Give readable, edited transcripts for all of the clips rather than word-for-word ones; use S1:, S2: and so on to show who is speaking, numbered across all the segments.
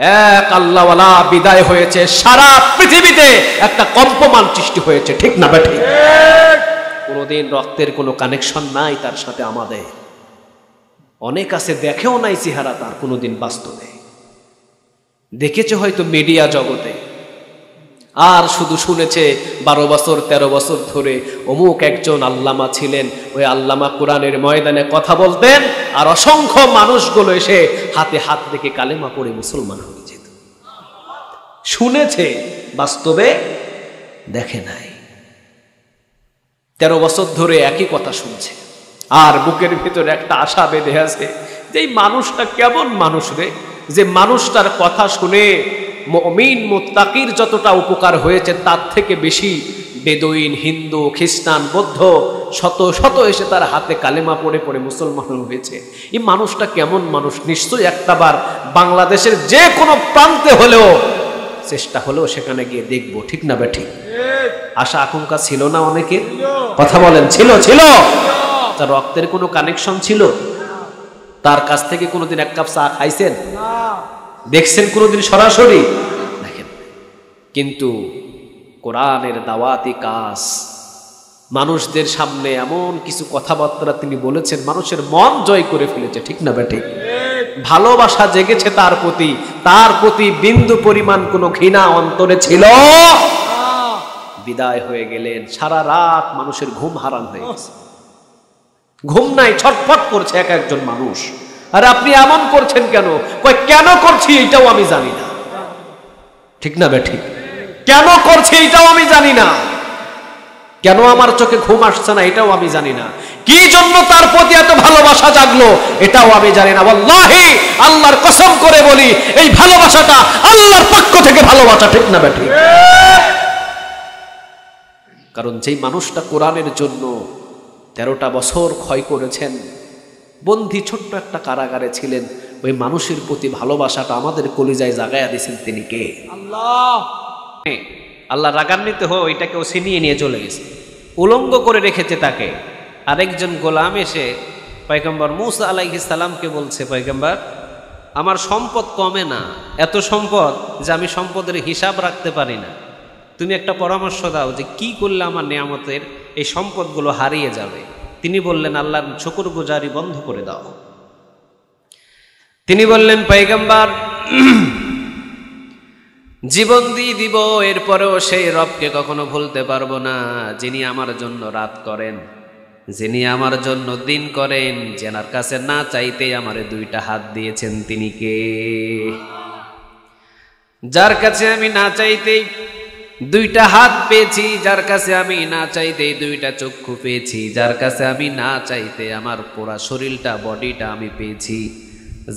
S1: এক আল্লাহওয়ালা বিদায় হয়েছে, সারা পৃথিবীতে একটা কম্পমান সৃষ্টি হয়েছে, ঠিক না বেঠিক? কোনোদিন রক্তের কোনো কানেকশন নাই তার সাথে আমাদের। অনেক আছে দেখেও নাই চেহারা তার কোনোদিন বাস্তবে, দেখেছে হয়তো মিডিয়া জগতে, আর শুধু শুনেছে 12 বছর 13 বছর ধরে অমুক একজন আল্লামা ছিলেন, ওই আল্লামা কোরআনের ময়দানে কথা বলতেন, আর অসংখ্য মানুষগুলো এসে হাতে হাত রেখে কালেমা পড়ে মুসলমান হয়ে যেত। শুনেছে, বাস্তবে দেখে নাই। 13 বছর ধরে একই কথা শুনছে, আর বুকের ভিতরে একটা আশা বেঁধে আছে যে এই মানুষটা কেমন মানুষ রে, যে মানুষটার কথা শুনে মুমিন মুত্তাকির যতটা উপকার হয়েছে তার থেকে বেশি বেদুইন, হিন্দু, খ্রিস্টান, বৌদ্ধ শত শত এসে তার হাতে কালেমা পড়ে পড়ে মুসলমান হয়েছে। এই মানুষটা কেমন মানুষ, নিশ্চয়ই একটাবার বাংলাদেশের যে কোনো প্রান্তে হলেও চেষ্টা হলেও সেখানে গিয়ে দেখবো, ঠিক না বেঠিক? আশা আকাঙ্ক্ষা ছিল না অনেকের? কথা বলেন, ছিল? ছিল। তার রক্তের কোনো কানেকশন ছিল? তার কাছ থেকে কোনোদিন এক কাপ চা খাইছেন? দেখছেন কোনোদিন সরাসরি? দেখেন। কিন্তু কোরআনের দাওয়াতি কাজ, মানুষদের সামনে এমন কিছু কথাবার্তা তিনি বলেছেন, মানুষের মন জয় করে ফেলেছে, ঠিক না বেঠিক? ভালোবাসা জেগেছে তার প্রতি বিন্দু পরিমাণ কোনো ঘৃণা অন্তরে ছিল? বিদায় হয়ে গেলেন, সারা রাত মানুষের ঘুম হারাম হয়ে গেছে, ঘুম নাই, ছটফট করছে এক একজন মানুষ। আর আপনি এমন করছেন কেন? কই কেন করছি এটাও আমি জানি না, ঠিক না বেঠিক? কেন করছি এটাও আমি জানি না, কেন আমার চোখে ঘুম আসছে না এটাও আমি জানি না, কি জন্য তার প্রতি এত ভালোবাসা জাগলো এটাও আমি জানি না। ওয়াল্লাহি আল্লাহর কসম করে বলি, এই ভালোবাসাটা আল্লাহর পক্ষ থেকে ভালোবাসা, ঠিক না বেঠিক? কারণ যেই মানুষটা কোরআনের জন্য 13টা বছর ক্ষয় করেছেন, বন্দী ছোট্ট একটা কারাগারে ছিলেন, ওই মানুষের প্রতি ভালোবাসাটা আমাদের কলিজায় জাগায়া দিয়েছেন তিনি কে? আল্লাহ। আল্লাহ রাগান্বিত হয়ে ওইটাকেও ছিনিয়ে নিয়ে চলে গেছে, উলঙ্গ করে রেখেছে তাকে। আরেকজন গোলাম এসে পয়গম্বর মুসা আলাইহিস সালামকে বলছে, পয়গম্বর আমার সম্পদ কমে না, এত সম্পদ যে আমি সম্পদের হিসাব রাখতে পারি না, তুমি একটা পরামর্শ দাও যে কি করলে আমার নিয়ামতের এই সম্পদগুলো হারিয়ে যাবে। তিনি বললেন, আল্লাহর শুকরগুজারি বন্ধ করে দাও। তিনি বললেন, পয়গম্বর জীবন দিয়ে দিব, এরপরেও সেই রবকে কখনো ভুলতে পারবো না যিনি আমার জন্য রাত করেন, যিনি আমার জন্য দিন করেন, যেনার কাছে না চাইতে আমারে 2টা হাত দিয়েছেন, তিনি কে? যার কাছে আমি না চাইতেই 2টা হাত পেয়েছি, যার কাছে আমি না চাইতে 2টা চক্ষু পেয়েছি, যার কাছে আমি না চাইতে আমার পুরা শরীরটা, বডিটা আমি পেয়েছি,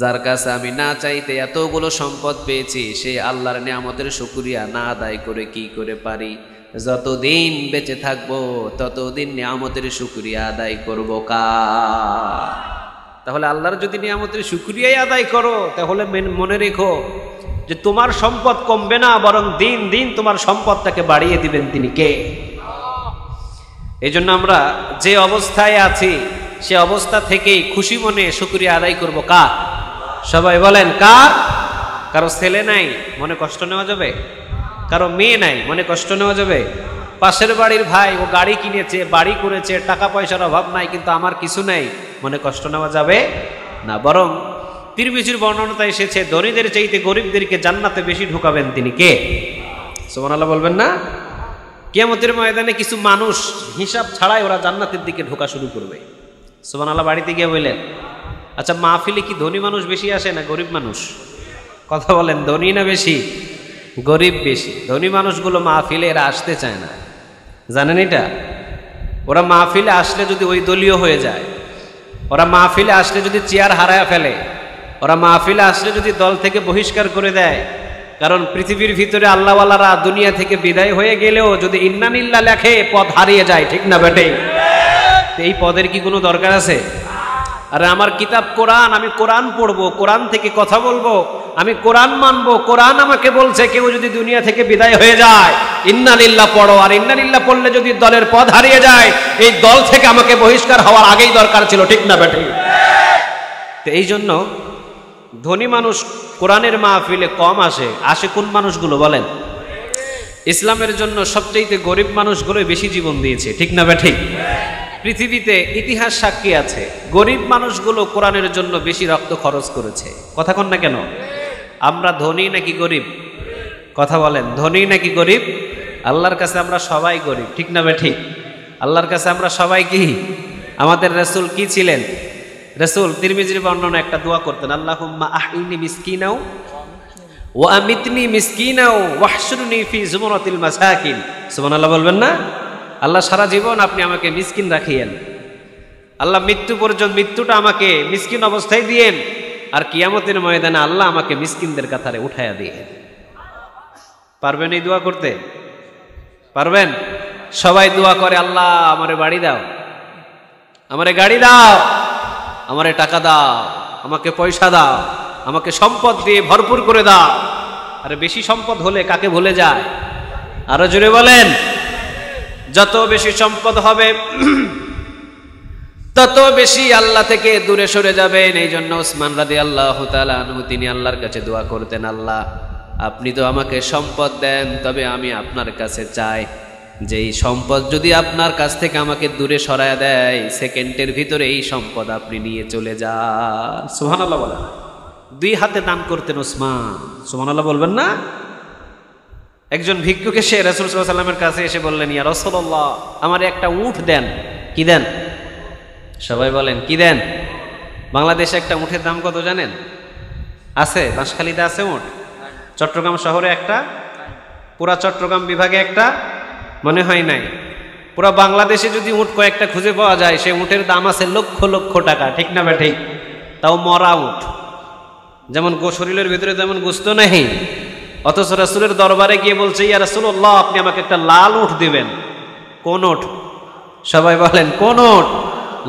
S1: যার কাছে আমি না চাইতে এতগুলো সম্পদ পেয়েছি, সে আল্লাহর নিয়ামতের শুকরিয়া না আদায় করে কি করে পারি? যতদিন বেঁচে থাকবো ততদিন নিয়ামতের শুকরিয়া আদায় করবো কার? তাহলে আল্লাহর যদি নিয়ামতের শুকরিয়াই আদায় করো, তাহলে মনে রেখো যে তোমার সম্পদ কমবে না, বরং দিন দিন তোমার সম্পদটাকে বাড়িয়ে দিবেন তিনি কে? এই জন্য আমরা যে অবস্থায় আছি সে অবস্থা থেকেই খুশি মনে শুকরিয়া আদায় করব কার? সবাই বলেন কার? কারো ছেলে নাই, মনে কষ্ট নেওয়া যাবে? কারো মেয়ে নাই, মনে কষ্ট নেওয়া যাবে? পাশের বাড়ির ভাই ও গাড়ি কিনেছে, বাড়ি করেছে, টাকা পয়সার অভাব নাই, কিন্তু আমার কিছু নেই, মনে কষ্ট নেওয়া যাবে না। বরং তিরমিজির বর্ণনাতে এসেছে, ধনীদের চাইতে গরিবদেরকে জান্নাতে বেশি ঢুকাবেন তিনি কে? সুবহানাল্লাহ বলবেন না? কিয়ামতের ময়দানে কিছু মানুষ হিসাব ছাড়াই ওরা জান্নাতের দিকে ঢোকা শুরু করবে। সুবহানাল্লাহ বাড়িতে গিয়ে বললেন, আচ্ছা মাহফিলে কি ধনী মানুষ বেশি আসে না গরিব মানুষ? কথা বলেন, ধনী না বেশি, গরিব বেশি? ধনী মানুষগুলো মাহফিলে এরা আসতে চায় না, জানেন এটা? ওরা মাহফিলে আসলে যদি ওই দলীয় হয়ে যায়, ওরা মাহফিলে আসলে যদি চেয়ার হারায় ফেলে, ওরা মাহফিলে আসলে যদি দল থেকে বহিষ্কার করে দেয়, কারণ পৃথিবীর ভিতরে আল্লাহওয়ালারা দুনিয়া থেকে বিদায় হয়ে গেলেও যদি ইন্নানিল্লাহ লেখে পদ হারিয়ে যায়, ঠিক না বেটে? এই পদের কি কোনো দরকার আছে? আরে আমার কিতাব কোরআন, আমি কোরআন পড়বো, কোরআন থেকে কথা বলবো, আমি কোরআন মানবো। কোরআন আমাকে বলছে কেউ যদি দুনিয়া থেকে বিদায় হয়ে যায় ইন্নালিল্লাহ পড়ো, আর ইন্নালিল্লাহ পড়লে যদি দলের পদ হারিয়ে যায়, এই দল থেকে আমাকে বহিষ্কার হওয়ার আগেই দরকার ছিল, ঠিক না বেটে? তো এই জন্য ধনী মানুষ কোরআনের মাহফিলে কম আসে, আসে কোন মানুষগুলো বলেন? ইসলামের জন্য সবচেয়ে গরিব মানুষগুলো বেশি জীবন দিয়েছে, ঠিক না বে ঠিক? পৃথিবীতে ইতিহাস সাক্ষী আছে, গরিব মানুষগুলো কোরআনের জন্য বেশি রক্ত খরচ করেছে। কথা কন না কেন? আমরা ধনী নাকি গরিব? কথা বলেন, ধনী নাকি গরিব? আল্লাহর কাছে আমরা সবাই গরিব, ঠিক না বে ঠিক? আল্লাহর কাছে আমরা সবাই কি? আমাদের রাসূল কি ছিলেন? রাসূল তিরমিজির বর্ণনা একটা দোয়া করতেন, আল্লাহুম্মা আহইনি মিসকিনাও ওয়া আমিতনি মিসকিনাও ওয়াহশুরনি ফি জুমরাতিল মাসাকিন। সুবহানাল্লাহ বলবেন না? আল্লাহ সারা জীবন আপনি আমাকে মিসকিন রাখিয়েন, আল্লাহ মৃত্যু পর্যন্ত মৃত্যুটা আমাকে মিসকিন অবস্থায় দিয়েন, আর কিয়ামতের ময়দানে আল্লাহ আমাকে মিসকিনদের কাতারে উঠায়া দিয়েন। পারবেন এই দোয়া করতে? পারবেন? সবাই দোয়া করে, আল্লাহ আমারে বাড়ি দাও, আমারে গাড়ি দাও, আমারে টাকা দাও, আমাকে পয়সা দাও, আমাকে সম্পদ দিয়ে ভরপুর করে দাও। আরে বেশি সম্পদ হলে কাকে ভুলে যায়? আরো জোরে বলেন। যত বেশি সম্পদ হবে তত বেশি আল্লাহ থেকে দূরে সরে যাবেন। এই জন্য উসমান রাদিয়াল্লাহু তাআলা আনহু তিনি আল্লাহর কাছে দোয়া করতেন, আল্লাহ আপনি তো আমাকে সম্পদ দেন, তবে আমি আপনার কাছে চাই যে এই সম্পদ যদি আপনার কাছ থেকে আমাকে দূরে সরায় দেয়, সেকেন্ডের ভিতরে এই সম্পদ আপনি নিয়ে চলে যান। সুবহানাল্লাহ বলেন। দুই হাতে দান করতেন উসমান, সুবহানাল্লাহ বলবেন না? একজন ভিক্ষুক এসে রাসূল সাল্লাল্লাহু আলাইহি ওয়াসাল্লামের কাছে এসে বললেন, ইয়া রাসূলুল্লাহ আমার একটা উট দেন। কি দেন? সবাই বলেন কি দেন? বাংলাদেশে একটা উটের দাম কত জানেন? আছে? বাঁশখালীতে আছে উট? চট্টগ্রাম শহরে একটা, পুরা চট্টগ্রাম বিভাগে একটা, মনে হয় নাই। পুরা বাংলাদেশে যদি উট কয়েকটা খুঁজে পাওয়া যায়, সেই উটের দাম আছে লক্ষ লক্ষ টাকা, ঠিক না বে ঠিক? তাও মরা উট, যেমন শরীরের ভিতরে যেমন গোশত নেই, অথচ রাসূলের দরবারে গিয়ে বলছে, ইয়া রাসূলুল্লাহ আপনি আমাকে একটা লাল উট দিবেন। কোন উট? সবাই বলেন কোন উট?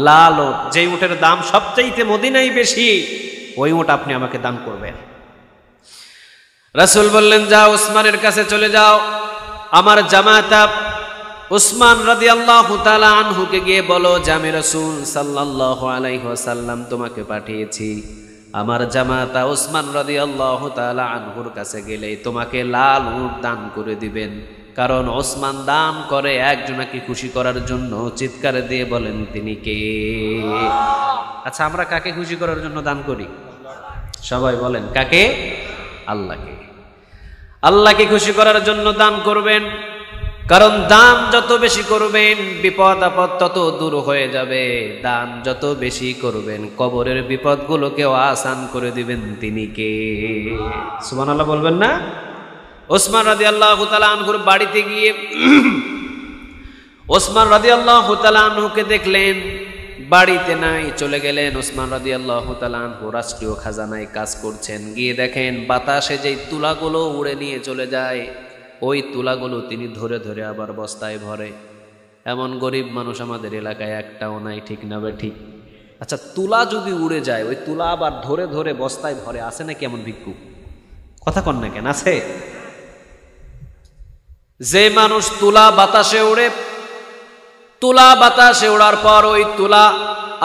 S1: লাল উট, যেই উটের দাম সবচাইতে মদিনায় বেশি, ওই উট আপনি আমাকে দান করবেন। রাসূল বললেন, যাও উসমানের কাছে চলে যাও, আমার জামাতা উসমান রাদিয়াল্লাহু তাআলা আনহুকে গিয়ে বলো যে আমি রাসূল সাল্লাল্লাহু আলাইহি ওয়াসাল্লাম তোমাকে পাঠিয়েছি, আমার জামাতা উসমান রাদিয়াল্লাহু তাআলা আনহুর কাছে গেলে তোমাকে লাল উট দান করে দিবেন। কারণ ওসমান দান করে একজনকে খুশি করার জন্য। চিৎকার দিয়ে বলেন তিনি কে? আচ্ছা আমরা কাকে খুশি করার জন্য দান করি? সবাই বলেন কাকে? আল্লাহকে। আল্লাহকে খুশি করার জন্য দান করবেন, কারণ দান যত বেশি করবেন বিপদ আপদ তত দূর হয়ে যাবে। দান যত বেশি করবেন কবরের বিপদগুলোকেও আসান করে দিবেন তিনি কে? সুবহানাল্লাহ বলবেন না? ওসমান রাদিয়াল্লাহু তাআলা আনহুর বাড়িতে গিয়ে ওসমান রাদিয়াল্লাহু তাআলা আনহুকে দেখলেন, বাড়িতে নাই, চলে গেলেন। ওসমান রাদিয়াল্লাহু তাআলা আনহু রাষ্ট্রীয় খাজানায় কাজ করছেন, গিয়ে দেখেন বাতাসে যেই তুলাগুলো উড়ে নিয়ে চলে যায়, ওই তুলাগুলো তিনি ধরে ধরে আবার বস্তায় ভরে। এমন গরিব মানুষ আমাদের এলাকায় একটাও নাই, ঠিক না বে ঠিক? আচ্ছা তুলা যদি উড়ে যায়, ওই তুলা আবার ধরে ধরে বস্তায় ভরে, আছে নাকি এমন ভিক্ষু? কথা কন না কেন? আছে? যে মানুষ তুলা বাতাসে উড়ে, তুলা বাতাসে ওড়ার পর ওই তুলা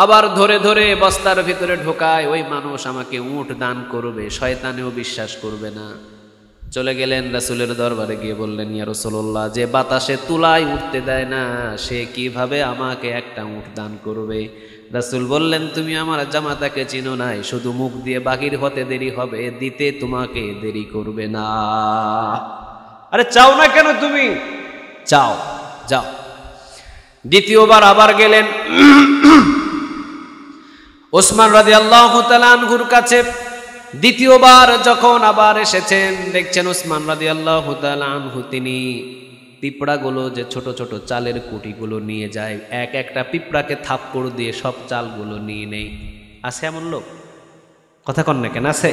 S1: আবার ধরে ধরে বস্তার ভিতরে ঢোকায়, ওই মানুষ আমাকে উট দান করবে, শয়তানেও বিশ্বাস করবে না। চলে গেলেন রাসূলের দরবারে গিয়ে বললেন, ইয়া রাসূলুল্লাহ যে বাতাসে তুলাই উঠতে দেয় না, সে কিভাবে আমাকে একটা উট দান করবে? রাসূল বললেন, তুমি আমার জামাতাকে চিনো নাই, শুধু মুখ দিয়ে বাহির হতে দেরি হবে, দিতে তোমাকে দেরি করবে না। আরে চাও না কেন তুমি? চাও, যাও। দ্বিতীয়বার আবার গেলেন ওসমান রাদিয়াল্লাহু তাআলা আনহুর কাছে। দ্বিতীয়বার যখন আবার এসেছেন, দেখছেন ওসমান রাদিয়াল্লাহু তাআলা আনহু তিনি পিঁপড়াগুলো, যে ছোট ছোট চালের কুটিগুলো নিয়ে যায়, এক একটা পিঁপড়াকে থাপ্পড় দিয়ে সব চালগুলো নিয়ে নেই। আছে এমন লোক? কথা কন না কেন? আছে?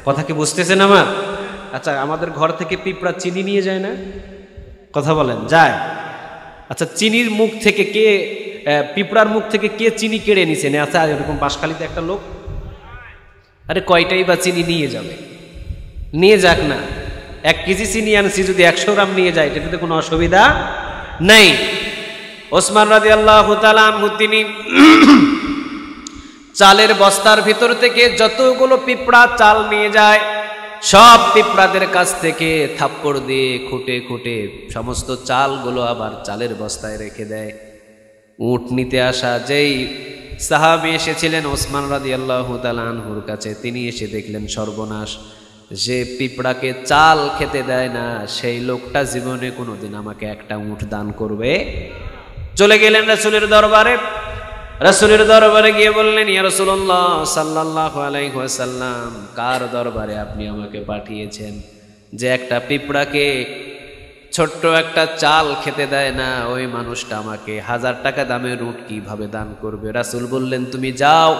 S1: কথা কি বুঝতেছেন আমার? আচ্ছা আমাদের ঘর থেকে পিঁপড়া চিনি নিয়ে যায় না? কথা বলেন, যায়? আচ্ছা চিনির মুখ থেকে কে, পিঁপড়ার মুখ থেকে কে চিনি কেড়ে নিছেন? আচ্ছা এরকম বাঁশখালীতে একটা লোক। আরে কয়টাই বা চিনি নিয়ে যাবে? নিয়ে যাক না, 1 কেজি চিনি আনছি, যদি 100 গ্রাম নিয়ে যায় এটাতে কোনো অসুবিধা নেই। ওসমান রাদিয়াল্লাহু তাআলা আনহু তিনি চালের বস্তার ভিতর থেকে যতগুলো পিঁপড়া চাল নিয়ে যায়, সব পিঁপড়াদের কাছ থেকে থাপ্পড় দিয়ে খুঁটে খুঁটে সমস্ত চালগুলো আবার চালের বস্তায় রেখে দেয়। উট নিতে আসা যেই সাহাবী এসেছিলেন ওসমান রাদিয়াল্লাহু তাআলা আনহুর কাছে, তিনি এসে দেখলেন সর্বনাশ, যে পিঁপড়াকে চাল খেতে দেয় না সেই লোকটা জীবনে কোনোদিন আমাকে একটা উট দান করবে। চলে গেলেন রাসূলের দরবারে। রাসূলের দরবারে গিয়ে বললেন, ইয়া রাসূলুল্লাহ সাল্লাল্লাহু আলাইহি ওয়াসাল্লাম, কার দরবারে আপনি আমাকে পাঠিয়েছেন যে একটা পিঁপড়াকে ছোট্ট একটা চাল খেতে দেয় না, ওই মানুষটা আমাকে 1000 টাকা দামের উট কিভাবে দান করবে? রাসূল বললেন, তুমি যাও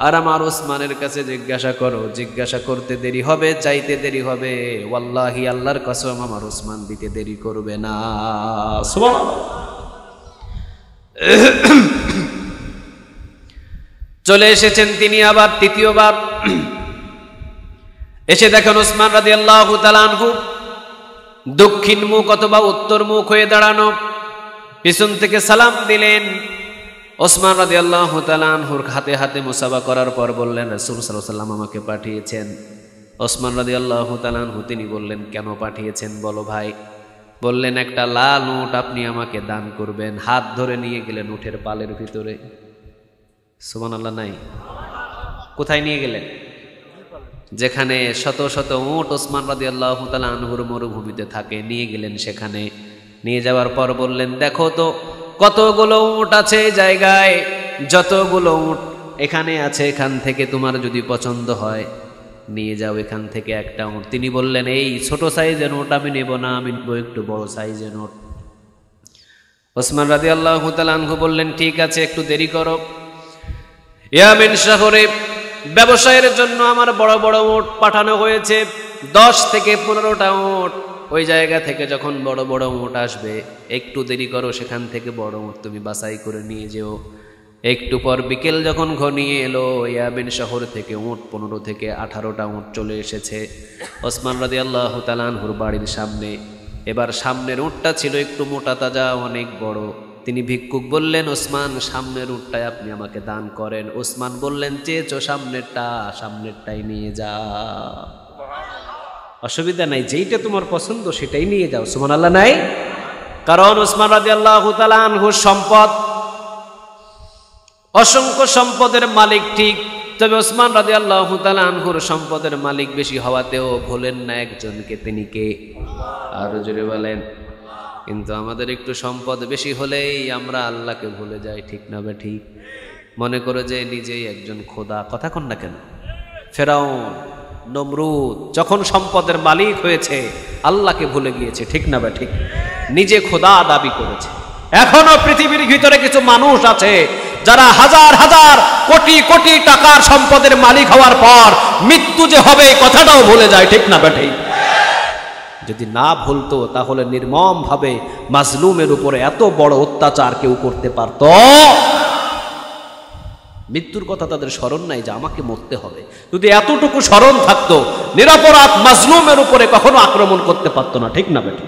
S1: আর আমার ওসমানের কাছে জিজ্ঞাসা করো। জিজ্ঞাসা করতে দেরি হবে, চাইতে দেরি হবে, ওয়াল্লাহি আল্লাহর কসম আমার ওসমান দিতে দেরি করবে না। সুবহানাল্লাহ। চলে এসেছেন তিনি আবার তৃতীয়বার। এসে দেখেন ওসমান রাদিয়াল্লাহু তাআলা আনহু দক্ষিণ মুখ অথবা উত্তর মুখ হয়ে দাঁড়ানো। পিছন থেকে সালাম দিলেন। ওসমান রাদিয়াল্লাহু তাআলা আনহুর হাতে হাতে মুসাফা করার পর বললেন, রাসূল সাল্লাল্লাহু আলাইহি ওয়াসাল্লাম আমাকে পাঠিয়েছেন। ওসমান রাদিয়াল্লাহু তাআলা আনহু তিনি বললেন, কেন পাঠিয়েছেন বলো ভাই? বললেন, একটা লাল উট আপনি আমাকে দান করবেন। হাত ধরে নিয়ে গেলেন উটের পালের ভিতরে। সুবহানাল্লাহ নাই? কোথায় নিয়ে গেলেন? যেখানে শত শত উট ওসমান রাদিয়াল্লাহু তাআলা আনহুর মরুভূমিতে থাকে, নিয়ে গেলেন সেখানে। নিয়ে যাওয়ার পর বললেন, দেখো তো কতগুলো উট আছে এই জায়গায়, যতগুলো উট এখানে আছে এখান থেকে তোমার যদি পছন্দ হয় নিয়ে যাও এখান থেকে একটা উট। তিনি বললেন, এই ছোট সাইজের উট আমি নেব না, আমি নেব একটু বড় সাইজের উট। ওসমান রাদিয়াল্লাহু তাআলা আনহু বললেন, ঠিক আছে, একটু দেরি করো। ইয়ামেন শহরে ব্যবসায়ের জন্য আমার বড় বড় উট পাঠানো হয়েছে, 10 থেকে 15টা উট। ওই জায়গা থেকে যখন বড় বড় উট আসবে একটু দেরি করো, সেখান থেকে বড় উট তুমি বাছাই করে নিয়ে যেও। একটু পর বিকেল যখন ঘনিয়ে এলো, ইয়ামেন শহর থেকে উট 15 থেকে 18টা উট চলে এসেছে ওসমান রাদিয়াল্লাহু তাআলা আনহুর বাড়ির সামনে। এবার সামনের উটটা ছিল একটু মোটা তাজা, অনেক বড়। তিনি ভিক্ষুক বললেন, ওসমান সামনের উটটাই আপনি আমাকে দান করেন। ওসমান বললেন, চেয়েছো সামনেরটা, সামনেরটাই নিয়ে যাও, অসুবিধা নাই, যেইটা তোমার পছন্দ সেটাই নিয়ে যাও। সুবহানাল্লাহ নাই? কারণ ওসমান রাদিয়াল্লাহু তাআলা আনহুর সম্পদ, অসংখ্য সম্পদের মালিক ঠিক, তবে ওসমান রাদিয়াল্লাহু তাআলা আনহুর সম্পদের মালিক বেশি হওয়াতেও ভুলেন না একজনকে, তিনি কে? আরো জোরে বলেন। কিন্তু আমাদের একটু সম্পদ বেশি হলেই আমরা আল্লাহকে ভুলে যাই, ঠিক না বে ঠিক? মনে করে যে নিজেই একজন খোদা। কথা কন না কেন? ফেরাউন, নমরুদ যখন সম্পদের মালিক হয়েছে আল্লাহকে ভুলে গিয়েছে, ঠিক না বে ঠিক? নিজে খোদা দাবি করেছে। এখনো পৃথিবীর ভিতরে কিছু মানুষ আছে যারা হাজার হাজার কোটি কোটি টাকার সম্পদের মালিক হওয়ার পর মৃত্যু যে হবে এই কথাটাও ভুলে যায়, ঠিক না বে ঠিক? যদি না ভুলতো তাহলে নির্মম ভাবে মাজলুমের উপরে এত বড় অত্যাচার কেউ করতে পারত? মৃত্যুর কথা তাদের স্মরণ নাই যে আমাকে মরতে হবে। যদি এতটুকু স্মরণ থাকতো, নিরপরাধ মাজলুমের উপরে কখনো আক্রমণ করতে পারতো না, ঠিক না বেটা?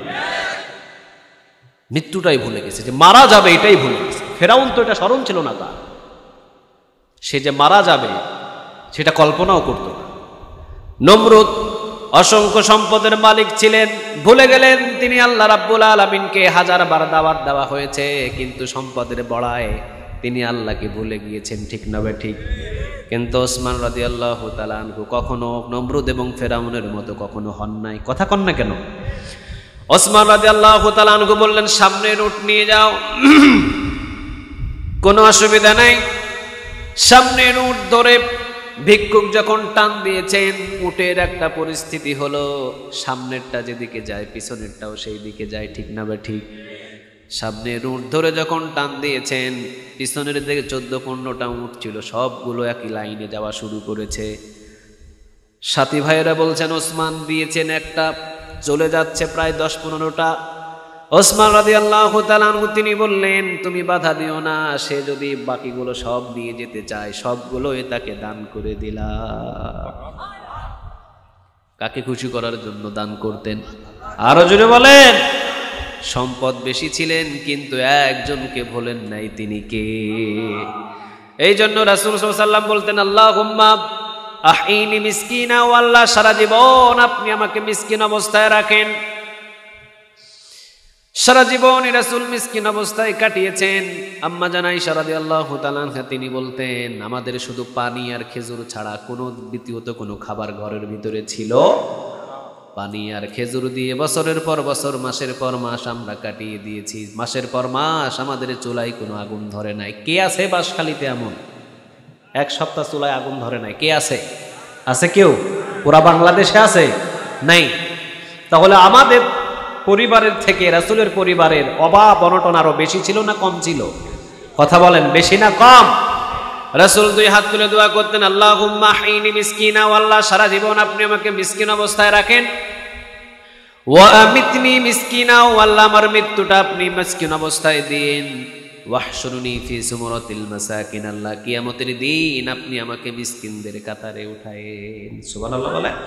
S1: মৃত্যুটাই ভুলে গেছে, যে মারা যাবে এটাই ভুলে গেছে। ফেরাউন তো এটা স্মরণ ছিল না তার, সে যে মারা যাবে সেটা কল্পনাও করতো না। নমরুদ অসংখ্য সম্পদের মালিক ছিলেন, ভুলে গেলেন তিনি আল্লাহ রাব্বুল আলামিনকে 1000 বার দাওয়াত দেওয়া হয়েছে, কিন্তু সম্পদের বড়ায় তিনি আল্লাহকে ভুলে গিয়েছেন, ঠিক না বে ঠিক? কিন্তু ওসমান রাদিয়াল্লাহু তাআলা আনহু কখনো নমরুদ এবং ফেরাউনের মতো কখনো হন নাই। কথা কন না কেন? ওসমান রাদিয়াল্লাহু তাআলা আনহু বললেন, সামনের উট নিয়ে যাও, কোনো অসুবিধা নাই। সামনের উট ধরে ভিক্ষুক যখন টান দিয়েছেন, উটের একটা পরিস্থিতি হলো, সামনেরটা যেদিকে যায় পিছনেরটাও সেই দিকে যায়, ঠিক না বে ঠিক? সামনের উট ধরে যখন টান দিয়েছেন, পিছনের দিকে 14-15টা উট ছিল, সবগুলো একই লাইনে যাওয়া শুরু করেছে। সাথী ভাইয়েরা বলছেন, ওসমান দিয়েছেন একটা, চলে যাচ্ছে প্রায় 10-15টা। ওসমান রাদিয়াল্লাহু তাআলা আনহু তিনি বললেন, তুমি বাধা দিও না, সে যদি বাকিগুলো সব নিয়ে যেতে চায় সবগুলোই তাকে দান করে দিলা। কাকে খুশি করার জন্য দান করতেন? আরো জোরে বলেন। সম্পদ বেশি ছিলেন কিন্তু একজনকে ভোলেন নাই, তিনি কে? এই জন্য রাসূল সাল্লাল্লাহু আলাইহি ওয়াসাল্লাম বলতেন, আল্লাহুম্মা আহইনি মিসকিনা, ও আল্লাহ সারা জীবন আপনি আমাকে মিসকিন অবস্থায় রাখেন। সারা জীবন রাসূল মিসকিন অবস্থায় কাটিয়েছেন। আম্মা জান আয়েশা রাদিয়াল্লাহু তাআলা আনহা তিনি বলতেন, আমাদের শুধু পানি আর খেজুর ছাড়া কোনো দ্বিতীয়ত কোনো খাবার ঘরের ভিতরে ছিল। পানি আর খেজুর দিয়ে বছরের পর বছর, মাসের পর মাস আমরা কাটিয়ে দিয়েছি। মাসের পর মাস আমাদের চুলায় কোনো আগুন ধরে নাই। কে আছে বাঁশখালীতে এমন এক সপ্তাহ চুলায় আগুন ধরে নাই? কে আছে? আছে কেউ? পুরা বাংলাদেশে আছে? নাই। তাহলে আমাদের পরিবারের থেকে রাসূলের পরিবারের অভাব অনটন আরো বেশি ছিল না কম ছিল? কথা বলেন, বেশি না কম? রাসূল দুই হাত তুলে দোয়া করতেন, আল্লাহুম্মা আহইনি মিসকিনা, ও আল্লাহ সারা জীবন আপনি আমাকে মিসকিন অবস্থায় রাখেন। ওয়া আমিতনি মিসকিনা, ও আল্লাহ আমার মৃত্যুটা আপনি মিসকিন অবস্থায় দিন। ওয়াহশুরনি ফি সুমরাতিল মাসাকিন, আল্লাহ কিয়ামতের দিন আপনি আমাকে মিসকিনদের কাতারে উঠায়েন। সুবহানাল্লাহ বলেন।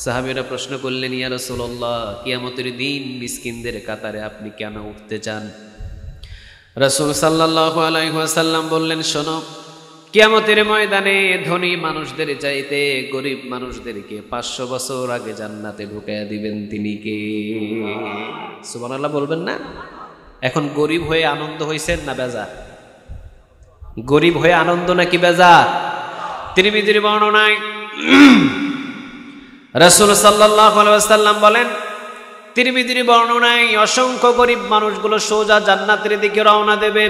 S1: সাহাবীরা প্রশ্ন করলেন, ইয়া রাসূলুল্লাহ কিয়ামতের দিন মিসকিনদের কাতারে আপনি কেন উঠতে চান? রাসূল সাল্লাল্লাহু আলাইহি ওয়াসাল্লাম বললেন, শোনো, কিয়ামতের ময়দানে ধনী মানুষদের চাইতে গরিব মানুষদেরকে 500 বছর আগে জান্নাতে ঢুকায়া দিবেন তিনি কে? সুবহানাল্লাহ বলবেন না? এখন গরিব হয়ে আনন্দ হইছেন না বেজার? গরিব হয়ে আনন্দ নাকি বেজার? তিরমিজির বর্ণনায় রাসূল সাল্লাল্লাহু আলাইহি ওয়াসাল্লাম বলেন, তিরমিজির বর্ণনায় অসংখ্য গরিব মানুষগুলো সোজা জান্নাতের দিকে রওনা দেবে,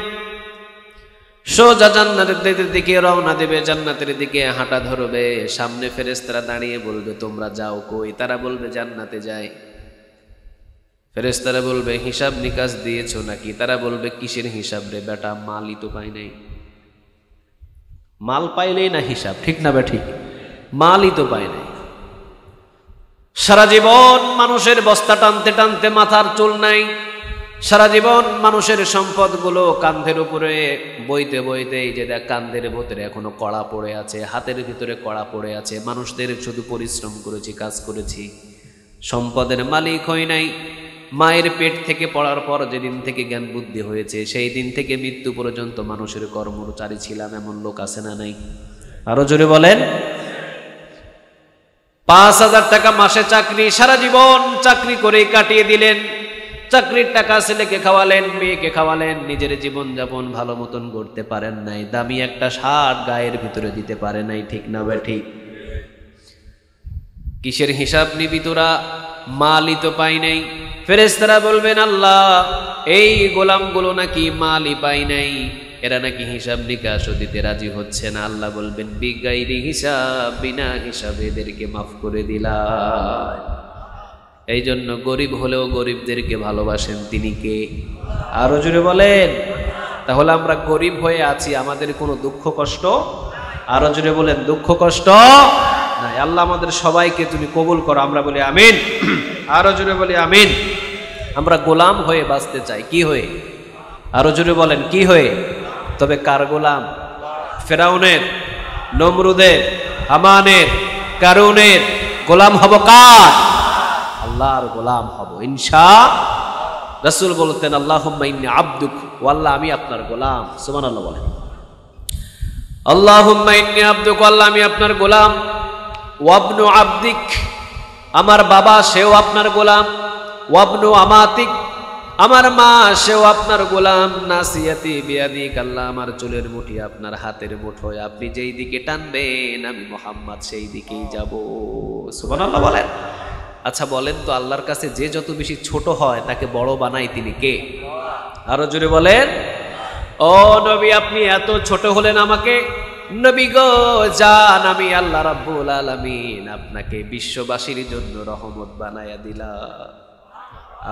S1: সোজা জান্নাতের দিকে রওনা দেবে, জান্নাতের দিকে হাঁটা ধরবে। সামনে ফেরেশতারা দাঁড়িয়ে বলবে, তোমরা যাও কই? তারা বলবে জান্নাতে যাই। ফেরেশতারা বলবে, হিসাব নিকাশ দিয়েছো নাকি? তারা বলবে, কিসের হিসাব রে বেটা, মালই তো পাই নাই। মাল পাইলেই না হিসাব, ঠিক না বে ঠিক? মালই তো পাই নাই। সারা জীবন মানুষের বস্তা টানতে টানতে মাথার চুল নাই। সারা জীবন মানুষের সম্পদগুলো কাঁধের উপরে বইতে বইতে, এই যে দেখ কাঁধের ভিতরে এখনো কড়া পড়ে আছে, হাতের ভিতরে কড়া পড়ে আছে। মানুষদের শুধু পরিশ্রম করেছি, কাজ করেছি, সম্পদের মালিক হই নাই। মায়ের পেট থেকে পড়ার পর যেদিন থেকে জ্ঞান বুদ্ধি হয়েছে সেই দিন থেকে মৃত্যু পর্যন্ত মানুষের কর্মচারী ছিলাম, এমন লোক আছে না নাই? আরো জোরে বলেন। 5000 টাকা মাসে চাকরি, সারা জীবন চাকরি করে কাটিয়ে দিলেন। চাকরির টাকা ছেলেকে খাওয়ালেন, মেয়েকে খাওয়ালেন, নিজের জীবন যাপন ভালো মতন করতে পারেন নাই। দামি একটা শার্ট গায়ের ভিতরে দিতে পারে নাই, ঠিক না বে ঠিক? কিসের হিসাব নিবি তোরা? মালই তো পাই নাই। ফেরেশতারা বলবেন, আল্লাহ এই গোলামগুলো নাকি মালই পাই নাই, এরা নাকি হিসাব নিকাশও দিতে রাজি হচ্ছে না। আল্লাহ বলবেন, বিগাইরি হিসাব, বিনা হিসাবে এদেরকে মাফ করে দিলাম। এই জন্য গরিব হলেও গরিবদেরকে ভালোবাসেন তিনি কে? আরো জোরে বলেন। তাহলে আমরা গরিব হয়ে আছি, আমাদের কোনো দুঃখ কষ্ট? আরো জোরে বলেন, দুঃখ কষ্ট নাই। আল্লাহ আমাদের সবাইকে তুমি কবুল করো, আমরা বলি আমিন। আরো জোরে বলি আমিন। আমরা গোলাম হয়ে বাঁচতে চাই। কি হয়ে? আরো জোরে বলেন, কি হয়ে? তবে কার গোলাম? ফেরাউনের, নমরুদের, হামানের, কারুনের গোলাম হব কার? আল্লাহর গোলাম হব ইনশাআল্লাহ। রাসূল বলতেন, আল্লাহুম্মা ইন্নী আবদুক, ও আল্লাহ আমি আপনার গোলাম। সুবহানাল্লাহ বলেন। আল্লাহুম্মা ইন্নী আবদুক, আল্লাহ আমি আপনার গোলাম। ওয়াবনু আবদিক, আমার বাবা সেও আপনার গোলাম। ওয়াবনু আমাতিক, আমার মা সেও আপনার গোলাম। নাসিয়াতি বিয়াদিক, আল্লাহ আমার চুলের মুঠি আপনার হাতের মুঠোয়, আপনি যেই দিকে টানবেন আমি মুহাম্মদ সেই দিকেই যাব। সুবহানাল্লাহ বলেন। আচ্ছা বলেন তো, আল্লাহর কাছে যে যত বেশি ছোট হয় তাকে বড় বানায় তিনি কে? আরো জোরে বলেন। ও নবী, আপনি এত ছোট হলেন আমাকে, নবী গো জান, আমি আল্লাহ রাব্বুল আলামিন আপনাকে বিশ্ববাসীর জন্য রহমত বানায়া দিলাম।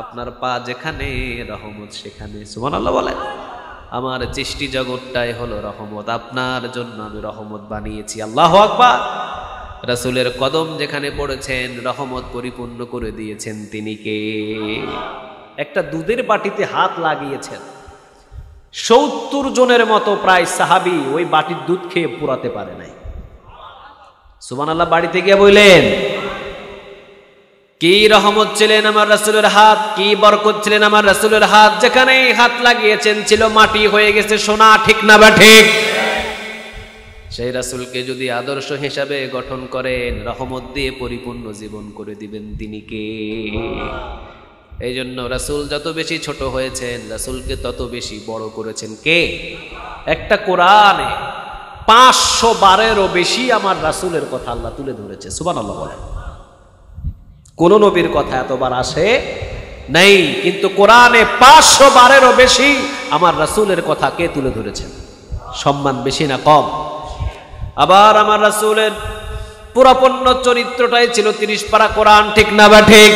S1: আপনার পা যেখানে রহমত সেখানে। সুবহানাল্লাহ বলেন। আমার সৃষ্টি জগৎটাই হলো রহমত, আপনার জন্য আমি রহমত বানিয়েছি। আল্লাহু আকবার। রাসূলের কদম যেখানে পড়েছেন রহমত পরিপূর্ণ করে দিয়েছেন তিনি কে? একটা দুধের বাটিতে হাত লাগিয়েছেন, 70 জনের মতো প্রায় সাহাবী ওই বাটির দুধ খেয়ে পুরাতে পারে নাই। সুবহানাল্লাহ। বাড়িতে গিয়ে বললেন, কি রহমত ছিলেন আমার রাসূলের হাত, কি বরকত ছিলেন আমার রাসূলের হাত। যেখানে হাত লাগিয়েছেন ছিল মাটি হয়ে গেছে সোনা, ঠিক না বা ঠিক? সেই রাসূলকে যদি আদর্শ হিসাবে গঠন করেন, রহমত দিয়ে পরিপূর্ণ জীবন করে দিবেন তিনি কে? এই জন্য রাসূল যত বেশি ছোট হয়েছেন, রাসূলকে তত বেশি বড় করেছেন কে? একটা কোরআনে 500 বারেরও বেশি আমার রাসূলের কথা আল্লাহ তুলে ধরেছে। সুবহানাল্লাহ বলেন। কোন নবীর কথা এতবার আসে নাই, কিন্তু কোরআনে 500 বারেরও বেশি আমার রাসূলের কথা কে তুলে ধরেছেন? সম্মান বেশি না কম? আবার আমার রাসূলের পুরাপূর্ণ চরিত্রটাই ছিল 30 পারা কোরআন, ঠিক না বা ঠিক?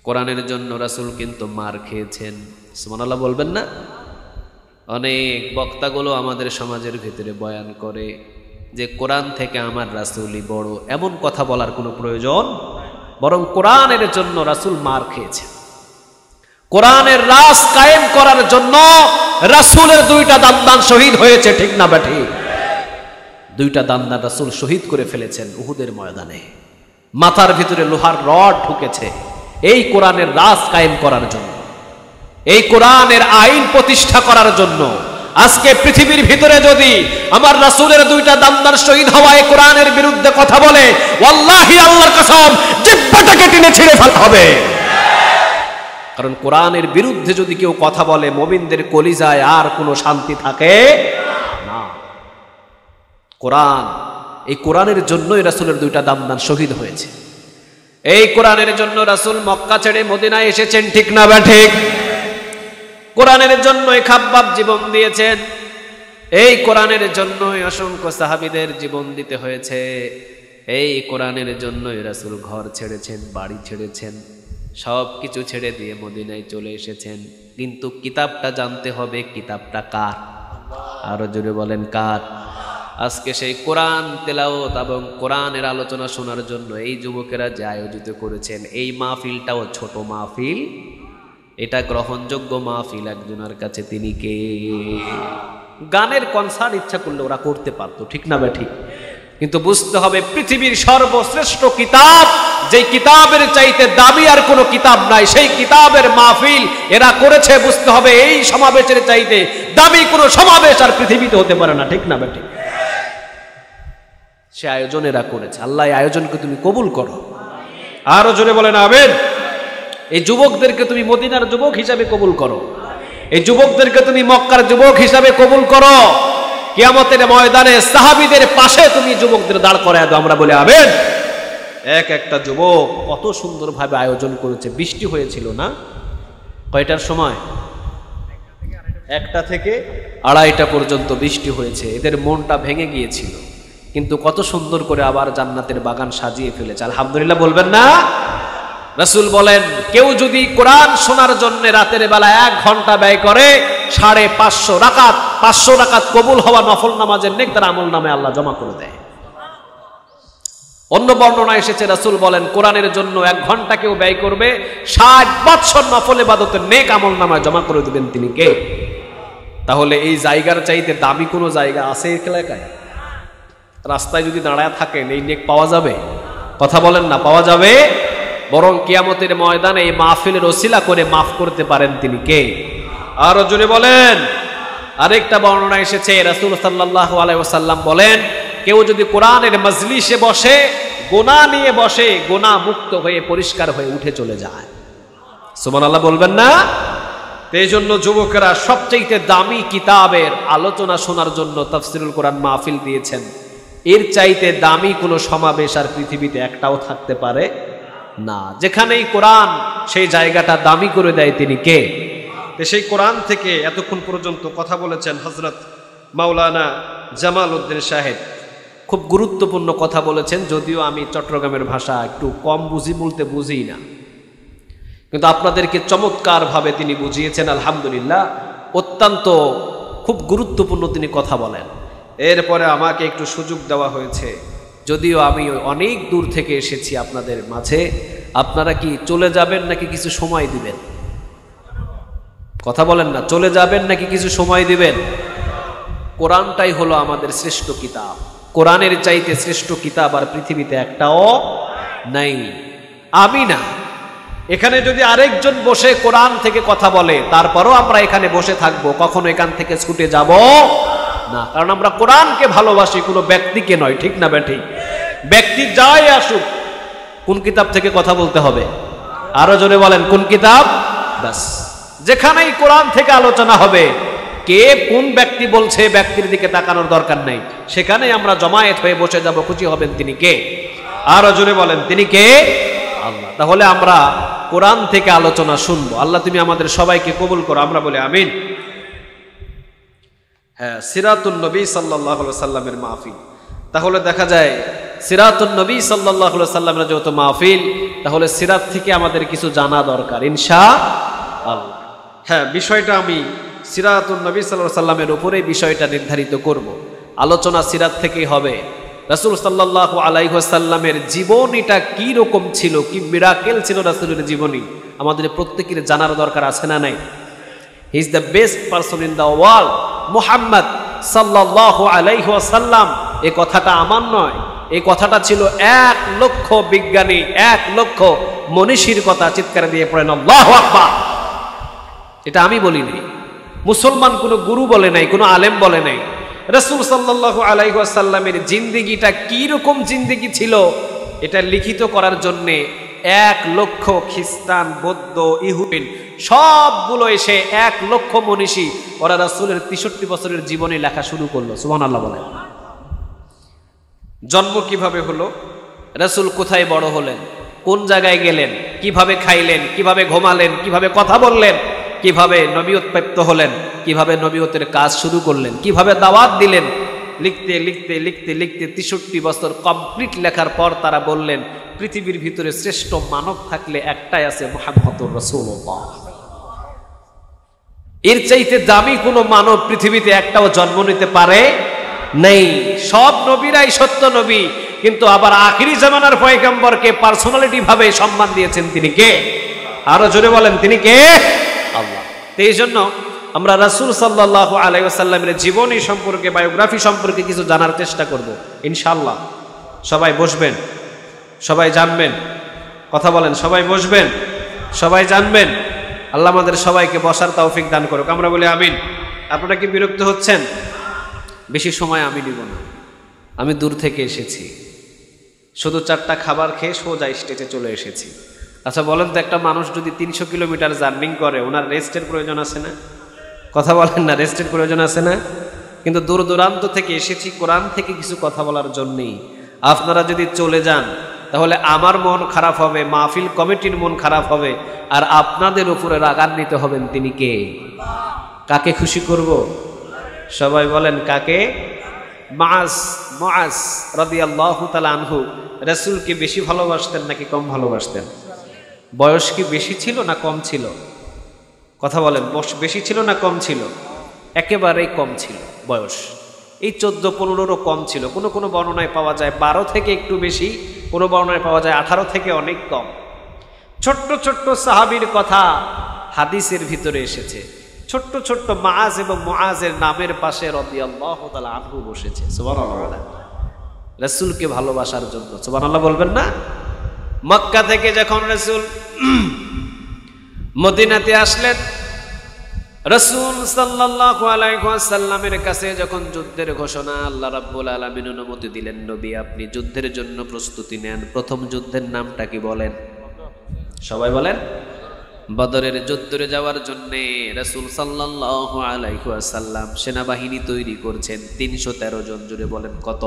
S1: কোরআনের জন্য রাসূল কিন্তু মার খেয়েছেন। সুবহানাল্লাহ বলবেন না? অনেক বক্তাগুলো আমাদের সমাজের ভিতরে বয়ান করে যে কোরআন থেকে আমার রাসূলই বড়, এমন কথা বলার কোনো প্রয়োজন, বরং কোরআনের জন্য রাসূল মার খেয়েছেন। কোরআনের রাজ কায়েম করার জন্য রাসূলের 2টা দান্দান শহীদ হয়েছে, ঠিক না বা ঠিক? 2টা দান্দান রাসূল শহীদ করে ফেলেছেন উহুদের ময়দানে। মাথার ভিতরে লোহার রড ঢুকেছে এই কোরআনের রাজ কায়েম করার জন্য, এই কোরআনের আইন প্রতিষ্ঠা করার জন্য। আজকে পৃথিবীর ভিতরে যদি আমার রাসূলের 2টা দান্দার শহীদ হওয়ায় কোরআনের বিরুদ্ধে কথা বলে, ওয়াল্লাহি আল্লাহর কসম জিহ্বাটাকে টেনে ছিঁড়ে ফেলা হবে। কারণ কোরআনের বিরুদ্ধে যদি কেউ কথা বলে, মুমিনদের কলিজায় আর কোনো শান্তি থাকে না। কোরআন, এই কোরআনের জন্যই রাসূলের 2টা দান্দান শহীদ হয়েছে। এই কোরআনের জন্য রাসূল মক্কা ছেড়ে মদিনায় এসেছেন, ঠিক না বা ঠিক? কোরআনের জন্যই খাব্বাব জীবন দিয়েছেন। এই কোরআনের জন্যই অসংখ্য সাহাবীদের জীবন দিতে হয়েছে। এই কোরআনের জন্যই রাসূল ঘর ছেড়েছেন, বাড়ি ছেড়েছেন, সব কিছু ছেড়ে দিয়ে মদিনায় চলে এসেছেন। কিন্তু কিতাবটা জানতে হবে, কিতাবটা কার? আরো জোরে বলেন কার? আজকে সেই কোরআন তেলাওয়াত এবং কোরআনের আলোচনা শোনার জন্য এই যুবকেরা যে আয়োজিত করেছেন, এই মাহফিলটাও ছোট মাহফিল, এটা গ্রহণযোগ্য মাহফিল একজনের কাছে। তিনি কে? গানের কনসার্ট ইচ্ছা করলে ওরা করতে পারতো, ঠিক না বা ঠিক? কিন্তু বুঝতে হবে পৃথিবীর সর্বশ্রেষ্ঠ কিতাব, যে কিতাবের চাইতে দামি আর কোনো কিতাব নাই, সেই কিতাবের মাহফিল এরা করেছে। বুঝতে হবে এই সমাবেশের চাইতে দামি কোনো সমাবেশ আর পৃথিবীতে হতে পারে না, ঠিক না বা ঠিক? সে আয়োজন এরা করেছে। আল্লাহ এই আয়োজনকে তুমি কবুল করো। আরো জোরে বলেন আমিন। এই যুবকদেরকে তুমি মদিনার যুবক হিসাবে কবুল করো, এই যুবকদেরকে তুমি মক্কার যুবক হিসাবে কবুল করো। কিয়ামতের ময়দানে সাহাবীদের পাশে তুমি যুবকদের দাঁড় করায় দাও। আমরা বলি আমিন। এক একটা যুবক কত সুন্দরভাবে আয়োজন করেছে। বৃষ্টি হয়েছিল না? কয়টার সময়? 1টা থেকে 2:30 পর্যন্ত বৃষ্টি হয়েছে। এদের মনটা ভেঙে গিয়েছিল, কিন্তু কত সুন্দর করে আবার জান্নাতের বাগান সাজিয়ে ফেলেছে। আলহামদুলিল্লাহ বলবেন না? রাসূল বলেন, কেউ যদি কোরআন শোনার জন্য রাতের বেলা 1 ঘন্টা ব্যয় করে, 550 রাকাত, 500 রাকাত কবুল হওয়া নফল নামাজের নেক তার আমল নামে আল্লাহ জমা করে দেয়। অন্য বর্ণনা এসেছে রাসূল বলেন, কোরআনের জন্য 1 ঘন্টা কেউ ব্যয় করবে, 60 বছর নফল ইবাদতের নেক আমল নামায় জমা করে দিবেন। তিনি কে? তাহলে এই জায়গার চাইতে দামি কোনো জায়গা আছে এই এলাকায়? রাস্তায় যদি দাঁড়ায় থাকেন এই নেক পাওয়া যাবে? কথা বলেন না, পাওয়া যাবে? বরং কিয়ামতের ময়দানে এই মাহফিলের ওসিলা করে মাফ করতে পারেন তিনি কে? আরো জোরে বলেন। আরেকটা বর্ণনা এসেছে রাসূল সাল্লাল্লাহু আলাইহি ওয়াসাল্লাম বলেন, কেউ যদি কোরআনের মজলিসে বসে, গুনাহ নিয়ে বসে, গুনাহ মুক্ত হয়ে পরিষ্কার হয়ে উঠে চলে যায়। সুবহানাল্লাহ বলবেন না? এই জন্য যুবকেরা সবচেয়ে দামি কিতাবের আলোচনা শোনার জন্য তাফসীরুল কোরআন মাহফিল দিয়েছেন। এর চাইতে দামি কোনো সমাবেশ আর পৃথিবীতে একটাও থাকতে পারে না। যেখানেই কোরআন সেই জায়গাটা দামি করে দেয় তিনি কে? সেই কোরআন থেকে এতক্ষণ পর্যন্ত কথা বলেছেন হযরত মাওলানা জামাল উদ্দিন সাহেব। খুব গুরুত্বপূর্ণ কথা বলেছেন, যদিও আমি চট্টগ্রামের ভাষা একটু কম বলতে বুঝি না, কিন্তু আপনাদেরকে চমৎকারভাবে তিনি বুঝিয়েছেন। আলহামদুলিল্লাহ, অত্যন্ত খুব গুরুত্বপূর্ণ তিনি কথা বলেন। এরপরে আমাকে একটু সুযোগ দেওয়া হয়েছে, যদিও আমি অনেক দূর থেকে এসেছি আপনাদের মাঝে। আপনারা কি চলে যাবেন নাকি কিছু সময় দিবেন? কথা বলেন না, চলে যাবেন নাকি কিছু সময় দিবেন? কোরআনটাই হলো আমাদের শ্রেষ্ঠ কিতাব। কোরআনের চাইতে শ্রেষ্ঠ কিতাব আর পৃথিবীতে একটাও নাই। আমি না, এখানে যদি আরেকজন বসে কোরআন থেকে কথা বলে, তারপরও আমরা এখানে বসে থাকবো, কখনো এখান থেকে ছুটে যাব না, কারণ আমরা কোরআনকে ভালোবাসি, কোনো ব্যক্তিকে নয়। ঠিক না বেঠিক? ব্যক্তি যাই আসুক, কোন কিতাব থেকে কথা বলতে হবে? আরো জোরে বলেন, কোন কিতাব? ব্যাস, যেখানেই কোরআন থেকে আলোচনা হবে, কে কোন ব্যক্তি বলছে ব্যক্তির দিকে তাকানোর দরকার নেই, সেখানেই আমরা জমায়েত হয়ে বসে যাব। খুশি হবেন তিনি কে? আরো জোরে বলেন, তিনি কে? আল্লাহ। তাহলে আমরা কোরআন থেকে আলোচনা শুনবো। আল্লাহ তুমি আমাদের সবাইকে কবুল করো, আমরা বলি আমিন। হ্যাঁ, সিরাতুন নবী সাল্লাল্লাহু আলাইহি সাল্লামের মাহফিল। তাহলে দেখা যায় সিরাতুন নবী সাল্লাল্লাহু আলাইহি সাল্লামের যেহেতু মাহফিল, তাহলে সিরাত থেকে আমাদের কিছু জানা দরকার ইনশাআল্লাহ। হ্যাঁ, বিষয়টা আমি সিরাতুন নবী সাল্লাল্লাহু আলাইহি সাল্লামের উপরে বিষয়টা নির্ধারিত করব। আলোচনা সিরাত থেকেই হবে। রাসূল সাল্লাল্লাহু আলাইহি ওয়াসাল্লামের জীবনীটা কি রকম ছিল, কি মিরাকেল ছিল রাসূলের জীবনী, আমাদের প্রত্যেকের জানার দরকার আছে না নাই? He is the best person in the world, Muhammad সাল্লাল্লাহু আলাইহি ওয়াসাল্লাম। এই কথাটা আমার নয়, এই কথাটা ছিল 1 লক্ষ বিজ্ঞানী, 1 লক্ষ মনীষীর কথা। চিৎকার দিয়ে পড়েন আল্লাহু আকবার। এটা আমি বলিনি, মুসলমান কোনো গুরু বলে নাই, কোনো আলেম বলে নাই। রাসূল সাল্লাল্লাহু আলাইহি ওয়াসাল্লামের জিন্দেগিটা কি রকম জিন্দেগি ছিল, এটা লিখিত করার জন্য 1 লক্ষ খ্রিস্টান, বৌদ্ধ, ইহুদি সবগুলো এসে 1 লক্ষ মনীষী ওরা রাসূলের 63 বছরের জীবনী লেখা শুরু করলো। সুবহানাল্লাহ বলেন। জন্ম কিভাবে হলো, রাসূল কোথায় বড় হলেন, কোন জায়গায় গেলেন, কিভাবে খাইলেন, কিভাবে ঘুমালেন, কিভাবে কথা বললেন, কিভাবে নবীয়ত প্রাপ্ত হলেন, কিভাবে নবীয়তের কাজ শুরু করলেন, কিভাবে দাওয়াত দিলেন, লিখতে লিখতে লিখতে লিখতে 63 বছর কমপ্লিট লেখার পর তারা বললেন, পৃথিবীর ভিতরে শ্রেষ্ঠ মানব থাকলে একটাই আছে, মুহাম্মদুর রাসূলুল্লাহ। এর চাইতে দামি কোনো মানব পৃথিবীতে একটাও জন্ম নিতে পারে নাই। সব নবীরাই সত্য নবী, কিন্তু আবার আখিরি জামানার পয়গম্বরকে পার্সোনালিটি ভাবে সম্মান দিয়েছেন। তিনি কে? আরো জোরে বলেন, তিনি কে? আল্লাহ। এই জন্য আমরা রাসূল সাল্লাল্লাহু আলাইহি ওয়াসাল্লামের জীবনী সম্পর্কে, বায়োগ্রাফি সম্পর্কে কিছু জানার চেষ্টা করব ইনশাআল্লাহ। সবাই বসবেন, সবাই জানবেন। কথা বলেন, সবাই বসবেন, সবাই জানবেন। আল্লাহ আমাদের সবাইকে বসার তৌফিক দান করুক, আমরা বলি আমিন। আপনারা কি বিরক্ত হচ্ছেন? বেশি সময় আমি নিব না, আমি দূর থেকে এসেছি, শুধু 4টা খাবার খেয়ে সোজা স্টেজে চলে এসেছি। আচ্ছা বলেন তো, একটা মানুষ যদি 300 কিলোমিটার জার্নিং করে, ওনার রেস্টের প্রয়োজন আছে না? কথা বলেন না, রেস্টের প্রয়োজন আছে না? কিন্তু দূর দূরান্ত থেকে এসেছি কোরআন থেকে কিছু কথা বলার জন্যই। আপনারা যদি চলে যান তাহলে আমার মন খারাপ হবে, মাহফিল কমিটির মন খারাপ হবে, আর আপনাদের উপরে রাগান্বিত হবেন। তিনি কে? কাকে খুশি করব? সবাই বলেন কাকে? মুআজ রাদিয়াল্লাহু তাআলা আনহু রাসূলকে বেশি ভালোবাসতেন নাকি কম ভালোবাসতেন? বয়স কি বেশি ছিল না কম ছিল? কথা বলেন, বেশি ছিল না কম ছিল? একেবারেই কম ছিল বয়স। এই 14-15রও কম ছিল। কোনো কোনো বর্ণনায় পাওয়া যায় 12 থেকে একটু বেশি, কোনো বর্ণনায় পাওয়া যায় 18 থেকে অনেক কম। ছোট্ট ছোট্ট সাহাবীর কথা হাদিসের ভিতরে এসেছে। ছোট্ট ছোট্ট মুআজ এবং মুআজের নামের পাশে রাদিয়াল্লাহু তাআলা আনহু বসেছে। সুবহানাল্লাহ। রাসূলকে ভালোবাসার জন্য। সুবহানাল্লাহ বলবেন না? মক্কা থেকে যখন রাসূল মদিনাতে আসলেন, রাসূল সাল্লাল্লাহু আলাইহি ওয়াসাল্লামের কাছে যখন যুদ্ধের ঘোষণা আল্লাহ রাব্বুল আলামিন অনুমতি দিলেন, নবী আপনি যুদ্ধের জন্য প্রস্তুতি নেন। প্রথম যুদ্ধের নামটা কি বলেন? সবাই বলেন। বদরের যুদ্ধে যাওয়ার জন্য রাসূল সাল্লাল্লাহু আলাইহি ওয়াসাল্লাম সেনাবাহিনী তৈরি করছেন 313 জন। জুড়ে বলেন কত?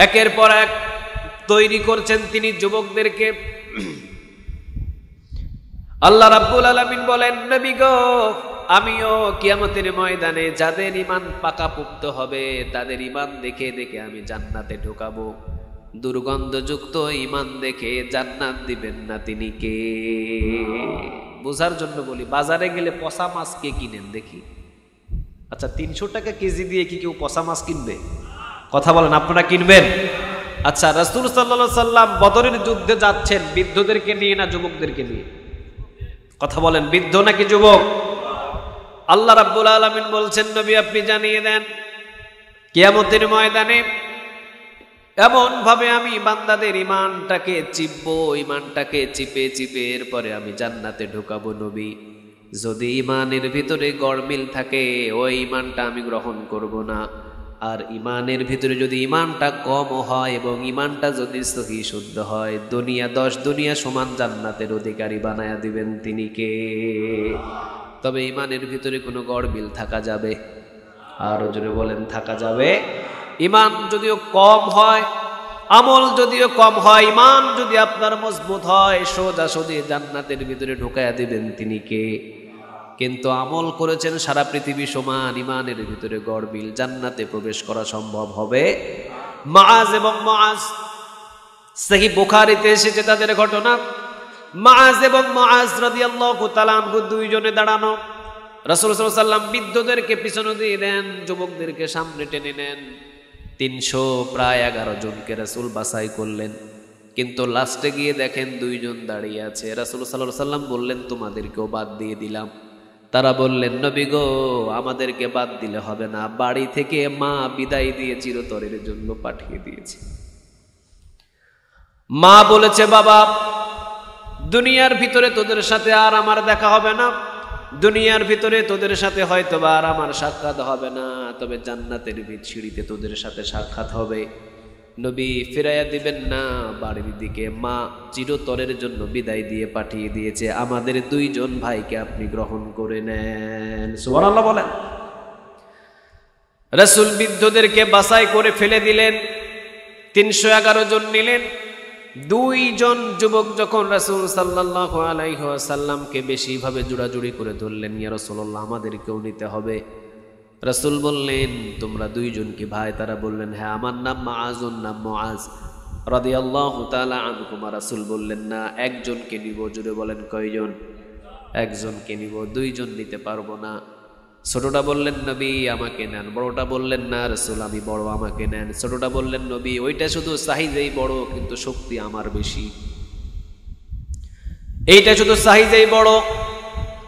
S1: একের পর এক তৈরি করছেন তিনি যুবকদেরকে। আল্লাহ রাব্বুল আলামিন বলেন, নবী গো, আমিও কিয়ামতের ময়দানে যাদের ঈমান পাকাপোক্ত হবে তাদের ঈমান দেখে দেখে আমি জান্নাতে ঢোকাবো। দুর্গন্ধযুক্ত ঈমান দেখে জান্নাত দিবেন না, তিনি কে? বোঝার জন্য বলি, বাজারে গেলে পচা মাছ কে কিনেন দেখি? আচ্ছা, 300 টাকা কেজি দিয়ে কি কেউ পচা মাছ কিনবে? কথা বলেন, আপনারা কিনবেন? আচ্ছা, রাসূল সাল্লাল্লাহু আলাইহি সাল্লাম বদরের যুদ্ধে যাচ্ছেন বৃদ্ধদেরকে নিয়ে না যুবকদেরকে নিয়ে? কথা বলেন, বৃদ্ধ নাকি যুবক? আল্লাহ রাব্বুল আলামিন বলছেন, নবী আপনি জানিয়ে দেন কিয়ামতের ময়দানে এমন ভাবে আমি বান্দাদের ঈমানটাকে চিপবো, ঈমানটাকে চিপে চিপে এরপরে আমি জান্নাতে ঢোকাবো। নবী যদি ইমানের ভিতরে গড়মিল থাকে ওই ইমানটা আমি গ্রহণ করব না। আর ইমানের ভিতরে যদি ইমানটা কম হয় এবং ইমানটা যদি সহি শুদ্ধ হয়, দুনিয়া 10 দুনিয়া সমান জান্নাতের অধিকারী বানায়া দিবেন তিনি কে? তবে ইমানের ভিতরে কোনো গড়মিল থাকা যাবে? আরো জোরে বলেন, থাকা যাবে? ইমান যদিও কম হয়, আমল যদিও কম হয়, ইমান যদি আপনার মজবুত হয়, সোজা সোজা জান্নাতের ভিতরে ঢুকায়া দিবেন তিনি কে? কিন্তু আমল করেছেন সারা পৃথিবী সমান, ইমানের ভিতরে গড়মিল, জান্নাতে প্রবেশ করা সম্ভব হবে? মুআজ এবং মুআজ, সহিহ বুখারীতে এসেছে তাদের ঘটনা। মুআজ এবং মুআজ রাদিয়াল্লাহু তাআলা আনহু দুইজনে দাঁড়ানো, রাসূল সাল্লাল্লাহু আলাইহি ওয়াসাল্লাম বৃদ্ধদেরকে পিছনে দিয়ে দেন, যুবকদেরকে সামনে টেনে নেন। 311 জনকে রাসূল বাছাই করলেন, কিন্তু লাস্টে গিয়ে দেখেন দুইজন দাঁড়িয়ে আছে। রাসূল সাল্লাল্লাহু আলাইহি ওয়াসাল্লাম বললেন, তোমাদেরকেও বাদ দিয়ে দিলাম। তারা বললেন, নবী গো, আমাদেরকে বাদ দিলে হবে না, বাড়ি থেকে মা বিদায় দিয়ে চিরতরের জন্য পাঠিয়ে দিয়েছে। মা বলেছে, বাবা, দুনিয়ার ভিতরে তোদের সাথে আর আমার দেখা হবে না, দুনিয়ার ভিতরে তোদের সাথে হয়তো বা আর আমার সাক্ষাৎ হবে না, তবে জান্নাতের সিঁড়িতে তোদের সাথে সাক্ষাৎ হবে। নবী ফিরাইয়া দিবেন না বাড়ির দিকে, মা চিরতরের জন্য বিদায় দিয়ে পাঠিয়ে দিয়েছে, আমাদের দুইজন ভাইকে আপনি গ্রহণ করে নেন। সুবহানাল্লাহ বলেন। রাসূল বৃদ্ধদেরকে বাছাই করে ফেলে দিলেন, 311 জন নিলেন। দুইজন যুবক যখন রাসূল সাল্লাল্লাহু আলাইহি ওয়াসাল্লামকে বেশিভাবে জোড়াজুড়ি করে ধরলেন, ইয়া রাসূলুল্লাহ, আমাদেরকেও নিতে হবে। রাসূল বললেন, তোমরা দুইজন কি ভাই? তারা বললেন, হ্যাঁ, আমার নাম মুআজ, ওর নাম মুআজ রাদিয়াল্লাহু তাআলা আনহুমা। রাসূল বললেন, না, একজনকে নিব। জোরে বলেন, কয়জন? একজনকে নিব, দুইজন নিতে পারবো না। ছোটটা বললেন, নবী আমাকে নেন। বড়টা বললেন, না রাসূল আমি বড়, আমাকে নেন। ছোটটা বললেন, নবী ওইটা শুধু সাইজেই বড় কিন্তু শক্তি আমার বেশি, এইটা শুধু সাইজেই বড়,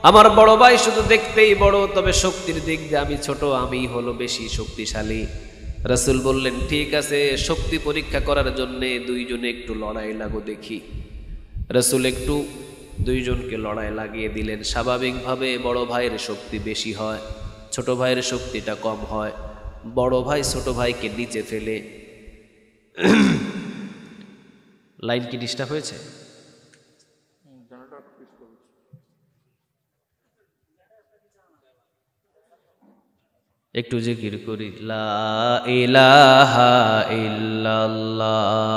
S1: আমার বড় ভাই শুধু দেখতেই বড়, তবে শক্তির দিক দিয়ে আমি ছোট, আমি হলো বেশি শক্তিশালী। রাসূল বললেন, ঠিক আছে, শক্তি পরীক্ষা করার জন্য দুইজনে একটু লড়াই লাগো দেখি। রাসূল একটু দুইজনকে লড়াই লাগিয়ে দিলেন। স্বাভাবিকভাবে বড় ভাইয়ের শক্তি বেশি হয়, ছোট ভাইয়ের শক্তিটা কম হয়। বড় ভাই ছোট ভাইকে নিচে ফেলে, লাইন কি ডিস্টার্ব হয়েছে? একটু জিকির করি, লা ইলাহা ইল্লাল্লাহ,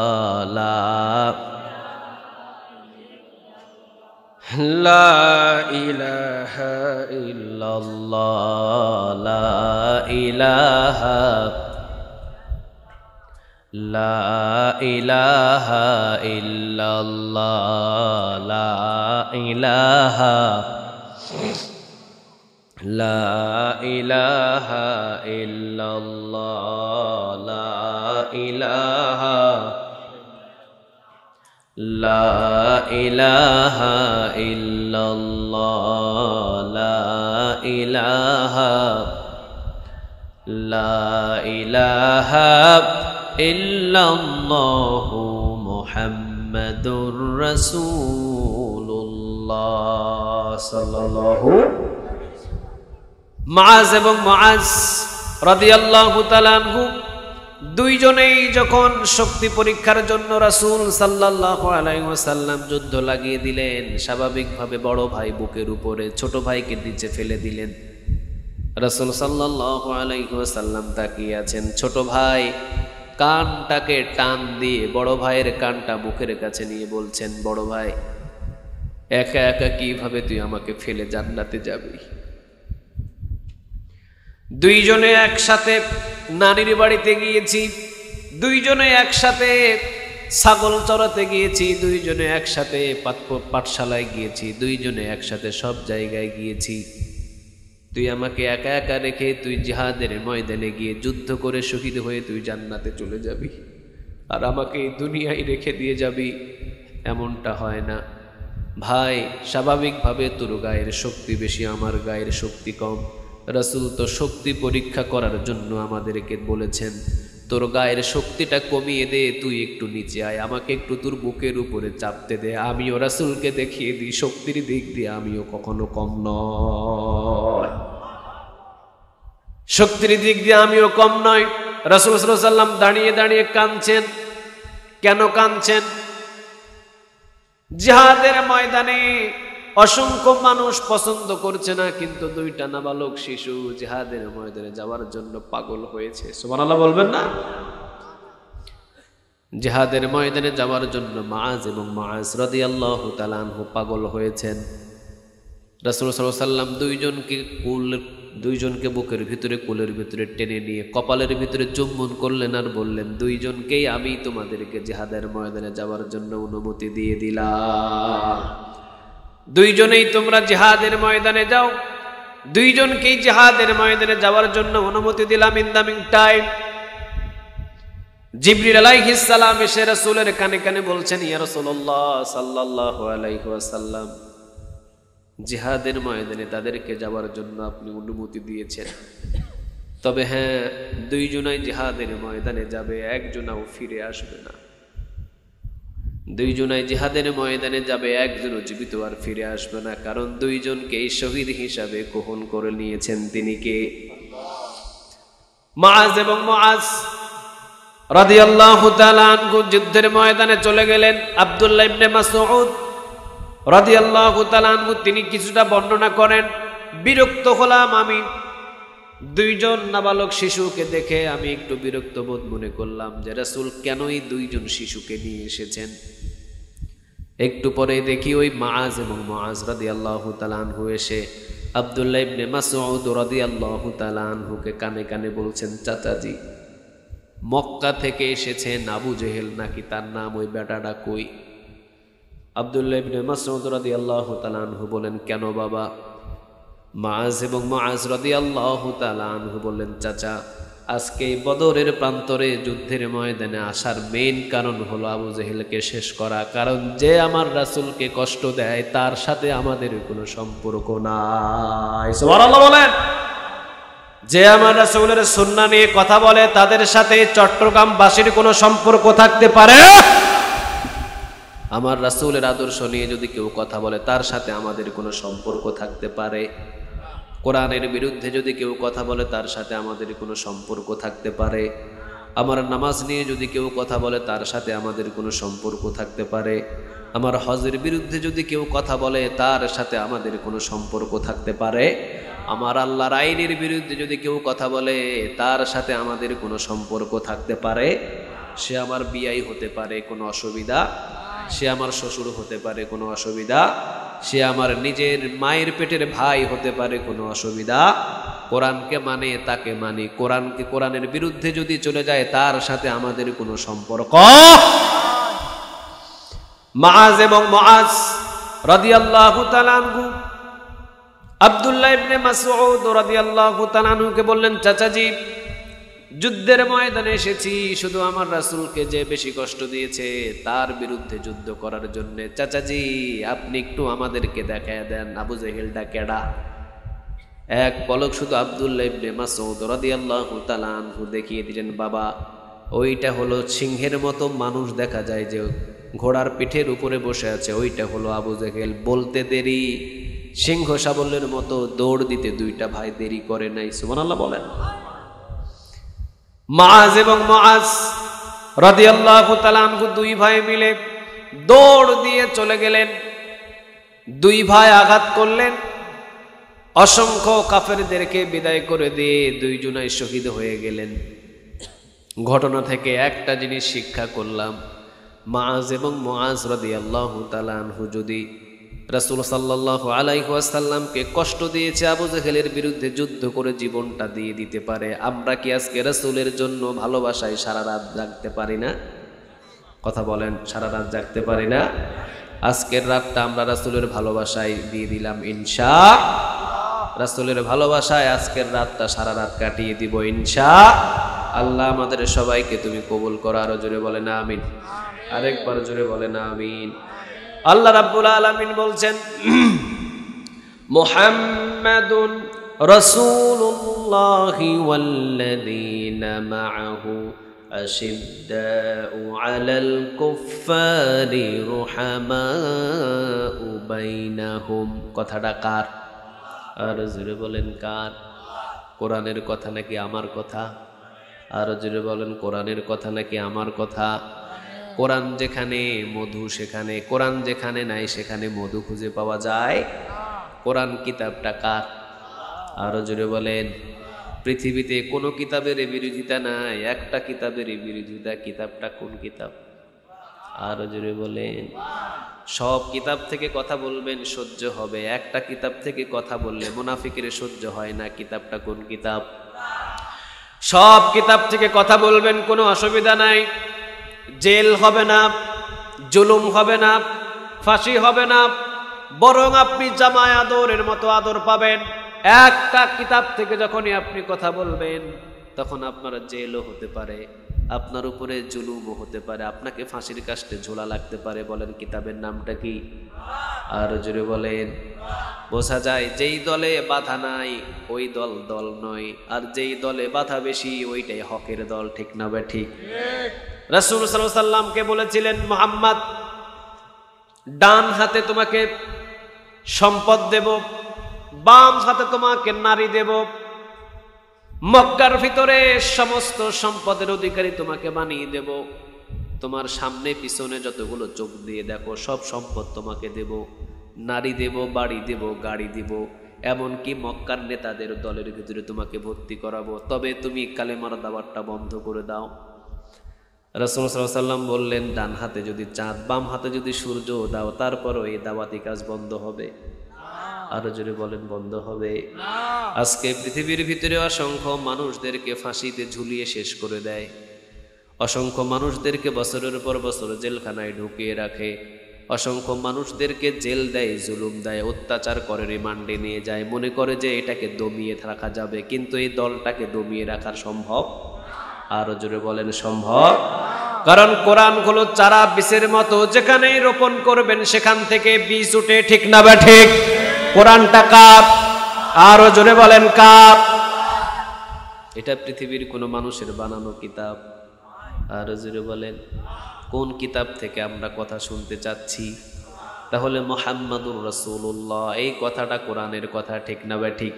S1: লা ইলাহা ইল্লাল্লাহ, লা ইলাহা, লা ইলাহা ইল্লাল্লাহ, লা ইলাহা, লা ইলাহা ইল্লাল্লাহ, লা ইলাহা, লা ইলাহা ইল্লাল্লাহ, লা ইলাহা, লা ইলাহা ইল্লাল্লাহু মুহাম্মাদুর রাসূলুল্লাহ সাল্লাল্লাহু। মুআজ এবং মুআজ রাদিয়াল্লাহু তাআলা আনহু দুইজনেই যখন শক্তি পরীক্ষার জন্য রাসূল সাল্লাল্লাহু আলাইহি ওয়াসাল্লাম যুদ্ধ লাগিয়ে দিলেন, স্বাভাবিকভাবে বড় ভাই বুকের উপরে, ছোট ভাইকে নিচে ফেলে দিলেন। রাসূল সাল্লাল্লাহু আলাইহি ওয়াসাল্লাম তাকিয়ে আছেন। ছোট ভাই কানটাকে টান দিয়ে বড় ভাইয়ের কানটা মুখের কাছে নিয়ে বলছেন, বড় ভাই, একা একা কিভাবে তুই আমাকে ফেলে জান্নাতে যাবি? দুইজনে একসাথে নানির বাড়িতে গিয়েছি, দুইজনে একসাথে ছাগল চড়াতে গিয়েছি, দুইজনে একসাথে পাঠশালায় গিয়েছি, দুইজনে একসাথে সব জায়গায় গিয়েছি। তুই আমাকে একা একা রেখে তুই জিহাদের ময়দানে গিয়ে যুদ্ধ করে শহীদ হয়ে তুই জান্নাতে চলে যাবি, আর আমাকে এই দুনিয়ায় রেখে দিয়ে যাবি? এমনটা হয় না ভাই। স্বাভাবিকভাবে তোর গায়ের শক্তি বেশি, আমার গায়ের শক্তি কম। রাসূল তো শক্তি পরীক্ষা করার জন্য আমাদেরকে বলেছেন, তোর গায়ের শক্তিটা কমিয়ে দে, তুই একটু নিচে আয়, আমাকে একটু তোর বুকের উপরে চাপতে দে, আমিও রাসূলকে দেখিয়ে দিই শক্তির দিক দিয়ে আমিও কখনো কম নয়, শক্তির দিক দিয়ে আমিও কম নয়। রাসূল সাল্লাল্লাহু আলাইহি ওয়াসাল্লাম দাঁড়িয়ে দাঁড়িয়ে কাঁদছেন। কেন কাঁদছেন? জিহাদের ময়দানে অসংখ্য মানুষ পছন্দ করছে না, কিন্তু দুইটা নাবালক শিশু জিহাদের ময়দানে যাওয়ার জন্য পাগল হয়েছে। সুবহানাল্লাহ বলবেন না? জিহাদের ময়দানে যাওয়ার জন্য মুআজ এবং মুআজ রাদিয়াল্লাহু তাআলা আনহু পাগল হয়েছেন। রাসূল সাল্লাল্লাহু আলাইহি ওয়াসাল্লাম দুইজনকে বুকের ভিতরে কোলের ভিতরে টেনে নিয়ে কপালের ভিতরে চুম্বন করলেন আর বললেন, দুইজনকেই আমি তোমাদেরকে জিহাদের ময়দানে যাওয়ার জন্য অনুমতি দিয়ে দিলাম, দুইজনেই তোমরা জিহাদের ময়দানে যাও, দুইজনকেই জিহাদের ময়দানে যাওয়ার জন্য অনুমতি দিলাম। ইন দ্য মিন টাইম জিবরিল আলাইহিস সালাম এসে রাসূলের কানে কানে বলছেন, ইয়া রাসূলুল্লাহ সাল্লাল্লাহু আলাইহি ওয়াসাল্লাম, জিহাদের ময়দানে তাদেরকে যাওয়ার জন্য আপনি অনুমতি দিয়েছেন, তবে হ্যাঁ, দুইজনাই জিহাদের ময়দানে যাবে, একজনও ফিরে আসবে না। দুইজনাই জিহাদের ময়দানে যাবে, একজনও জীবিত আর ফিরে আসবে না, কারণ দুইজনকে শহীদ হিসাবে গ্রহণ করে নিয়েছেন তিনি কে? মুআজ এবং মুআজ রাদিয়াল্লাহু তাআলা আনহু যুদ্ধের ময়দানে চলে গেলেন। আব্দুল্লাহ ইবনে মাসউদ রাদিয়াল্লাহু তাআলা আনহু তিনি কিছুটা বর্ণনা করেন, বিরক্ত হলাম আমি, দুইজন নাবালক শিশুকে দেখে আমি একটু বিরক্ত বোধ মনে করলাম যে রাসূল কেনই দুইজন শিশুকে নিয়ে এসেছেন। একটু পরে দেখি ওই মুআজ এবং মুআজ রাদিয়াল্লাহু তাআলা আনহু এসে আব্দুল্লাহ ইবনে মাসউদ রাদিয়াল্লাহু তাআলা আনহুকে কানে কানে বলছেন, চাচাজি, মক্কা থেকে এসেছেন আবু জেহেল নাকি তার নাম, ওই বেটাটা কই? আব্দুল্লাহ ইবনে মাসউদ রাদিয়াল্লাহু তাআলা আনহু বলেন, কেন বাবা? মুআজ এবং মুআজ রাদিয়াল্লাহু তাআলা আনহু বললেন, চাচা, আজকে বদরের প্রান্তরে যুদ্ধের ময়দানে আসার মেইন কারণ হলো আবু জেহেলকে শেষ করা, কারণ যে আমার রাসূলকে কষ্ট দেয় তার সাথে আমাদের কোনো সম্পর্ক নাই। সুবহানাল্লাহ বলেন। যে আমার রাসূলের সুন্নাহ নিয়ে কথা বলে তাদের সাথে চট্টগ্রামবাসীর কোনো সম্পর্ক থাকতে পারে? আমার রাসূলের আদর্শ নিয়ে যদি কেউ কথা বলে তার সাথে আমাদের কোনো সম্পর্ক থাকতে পারে? কোরআনের বিরুদ্ধে যদি কেউ কথা বলে তার সাথে আমাদের কোনো সম্পর্ক থাকতে পারে? আমার নামাজ নিয়ে যদি কেউ কথা বলে তার সাথে আমাদের কোনো সম্পর্ক থাকতে পারে? আমার হজের বিরুদ্ধে যদি কেউ কথা বলে তার সাথে আমাদের কোনো সম্পর্ক থাকতে পারে? আমার আল্লাহর আইনের বিরুদ্ধে যদি কেউ কথা বলে তার সাথে আমাদের কোনো সম্পর্ক থাকতে পারে? সে আমার বিয়াই হতে পারে, কোনো অসুবিধা, সে আমার শ্বশুর হতে পারে, কোনো অসুবিধা, সে আমার নিজের মায়ের পেটের ভাই হতে পারে, কোনো অসুবিধা, কোরআনকে মানে তাকে মানি, কোরআনের বিরুদ্ধে যদি চলে যায় তার সাথে আমাদের কোনো সম্পর্ক। মুআজ এবং মুআজ রাদিয়াল্লাহু তাআলা আনহু আব্দুল্লাহ ইবনে মাসউদ রাদিয়াল্লাহু তাআলা আনহুকে বললেন, চাচাজি, যুদ্ধের ময়দানে এসেছি শুধু আমার রাসূলকে যে বেশি কষ্ট দিয়েছে তার বিরুদ্ধে যুদ্ধ করার জন্য। চাচাজি, আপনি একটু আমাদেরকে দেখায় দেন আবু জেহেলটা কেডা? এক পলক শুধু আব্দুল্লাহ ইবনে মাসউদ রাদিয়াল্লাহু তাআলা আনহু দেখিয়ে দিলেন, বাবা, ওইটা হলো সিংহের মতো মানুষ দেখা যায় যে ঘোড়ার পিঠের উপরে বসে আছে, ওইটা হলো আবু জেহেল। বলতে দেরি, সিংহ সাবলের মতো দৌড় দিতে দুইটা ভাই দেরি করে নাই। সুবহানাল্লাহ বলেন। মুআজ এবং মুআজ রাদিয়াল্লাহু তাআলা আনহু দুই ভাই মিলে দৌড় দিয়ে চলে গেলেন। দুই ভাই আঘাত করলেন, অসংখ্য কাফেরদেরকে বিদায় করে দিয়ে দুইজনাই শহীদ হয়ে গেলেন। ঘটনা থেকে একটা জিনিস শিক্ষা করলাম, মুআজ এবং মুআজ রাদিয়াল্লাহু তাআলা আনহু যদি রাসূল সাল্লাল্লাহু আলাইহি ওয়াসাল্লামকে কষ্ট দিয়েছে, আবু জেহেলের বিরুদ্ধে যুদ্ধ করে জীবনটা দিয়ে দিতে পারে, আমরা কি আজকে রাসূলের জন্য ভালোবাসায় সারা রাত জাগতে পারি না? কথা বলেন, সারা রাত জাগতে পারি না? আজকের রাতটা আমরা রাসূলের ভালোবাসায় দিয়ে দিলাম ইনশাআল্লাহ। রাসূলের ভালোবাসায় আজকের রাতটা সারা রাত কাটিয়ে দিব ইনশাআল্লাহ। আমাদের সবাইকে তুমি কবুল করো। আরো জোরে বলেন আমিন, আরেকবার জোরে বলেন আমিন। আল্লাহ রাব্বুল আলামিন বলছেন, মুহাম্মাদুন রাসূলুল্লাহি ওয়াল্লাযীনা মাআহু আশিদ্দাউ আলাল কুফফারি রুহামাউ বাইনাহুম। কথাটা কার? আর জোরে বলেন কার? কোরআনের কথা নাকি আমার কথা? আর জোরে বলেন কোরআনের কথা নাকি আমার কথা? কোরআন যেখানে মধু সেখানে, কোরআন যেখানে নাই সেখানে মধু খুঁজে পাওয়া যায়। কোরআন কিতাবটা কার? আরো জোরে বলেন। পৃথিবীতে কোনো কিতাবের বিরোধিতা নাই, একটা কিতাবের বিরোধিতা। কিতাবটা কোন কিতাব? আরো জোরে বলেন। সব কিতাব থেকে কথা বলবেন সহ্য হবে, একটা কিতাব থেকে কথা বললে মুনাফিকের সহ্য হয় না। কিতাবটা কোন কিতাব? সব কিতাব থেকে কথা বলবেন, কোনো অসুবিধা নাই, জেল হবে না, জুলুম হবে না, ফাঁসি হবে না, বরং আপনি জামায় আদরের মতো আদর পাবেন। একটা কিতাব থেকে যখনই আপনি কথা বলবেন তখন আপনার জেলও হতে পারে, আপনার উপরে জুলুমও হতে পারে, আপনাকে ফাঁসির কাস্টে ঝোলা লাগতে পারে। বলেন কিতাবের নামটা কি? আর জোরে বলেন। বোঝা যায় যেই দলে বাধা নাই ওই দল দল নয়, আর যেই দলে বাধা বেশি ওইটাই হকের দল। ঠিক না বে ঠিক? রাসূল সাল্লাল্লাহু আলাইহি ওয়াসাল্লামকে বলেছিলেন, মুহাম্মদ ডান হাতে তোমাকে সম্পদ দেব, বাম হাতে তোমাকে নারী দেব, মক্কার ভিতরে সমস্ত সম্পদের অধিকারী তোমাকে বানিয়ে দেব, তোমার সামনে পিছনে যতগুলো চোখ দিয়ে দেখো সব সম্পদ তোমাকে দেব, নারী দেব, বাড়ি দেব, গাড়ি দেব, এমনকি মক্কার নেতাদের দলের ভিতরে তোমাকে ভর্তি করাবো, তবে তুমি কালেমার দাওয়াতটা বন্ধ করে দাও। রাসূল সাল্লাল্লাহু আলাইহি ওয়াসাল্লাম বললেন, ডান হাতে যদি চাঁদ, বাম হাতে যদি সূর্য দাও, তারপরও এই দাওয়াতি কাজ বন্ধ হবে? আরো জোরে বলেন, বন্ধ হবে? আজকে পৃথিবীর ভিতরে অসংখ্য মানুষদেরকে ফাঁসিতে ঝুলিয়ে শেষ করে দেয়, অসংখ্য মানুষদেরকে বছরের পর বছর জেলখানায় ঢুকিয়ে রাখে, অসংখ্য মানুষদেরকে জেল দেয়, জুলুম দেয়, অত্যাচার করে, রিমান্ডে নিয়ে যায়, মনে করে যে এটাকে দমিয়ে রাখা যাবে, কিন্তু এই দলটাকে দমিয়ে রাখা সম্ভব? আরো জোরে বলেন, সম্ভব? কারণ কোরআন হলো চারা বীজের মতো, যেখানেই রোপণ করবেন সেখান থেকে বীজ উঠে। ঠিক না বা ঠিক? কোরআনটা কার? আরো জোরে বলেন কার? এটা পৃথিবীর কোনো মানুষের বানানো কিতাব? আরো জোরে বলেন। কোন কিতাব থেকে আমরা কথা শুনতে চাচ্ছি? তাহলে মুহাম্মাদুর রাসূলুল্লাহ, এই কথাটা কোরআনের কথা। ঠিক না বা ঠিক?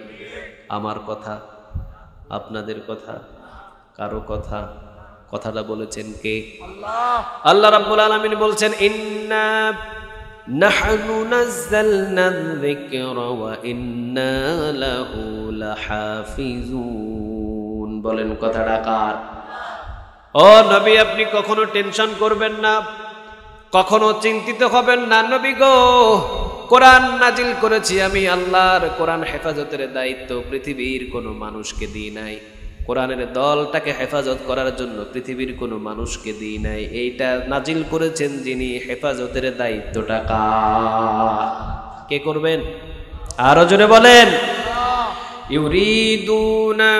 S1: আমার কথা, আপনাদের কথা, কারো কথা? কথাটা বলেছেন কে? আল্লাহ। আল্লাহ রাব্বুল আলামিন বলছেন, ইন্না নাহনু নাযালনা যিকরা ওয়া ইন্না লাহু লাহাফিজুন। বলেন কথাটা কার? ও নবী, আপনি কখনো টেনশন করবেন না, কখনো চিন্তিত হবেন না। নবী গো, কোরআন নাজিল করেছি আমি আল্লাহর, কোরআন হেফাজতের দায়িত্ব পৃথিবীর কোনো মানুষকে দিই নাই, কোরআনের দলটাকে হেফাজত করার জন্য পৃথিবীর কোনো মানুষকে দিই নাই। এইটা নাজিল করেছেন যিনি, হেফাজতের দায়িত্বটা কার? কে করবেন? আরো জোরে বলেন। ইউরিদুনা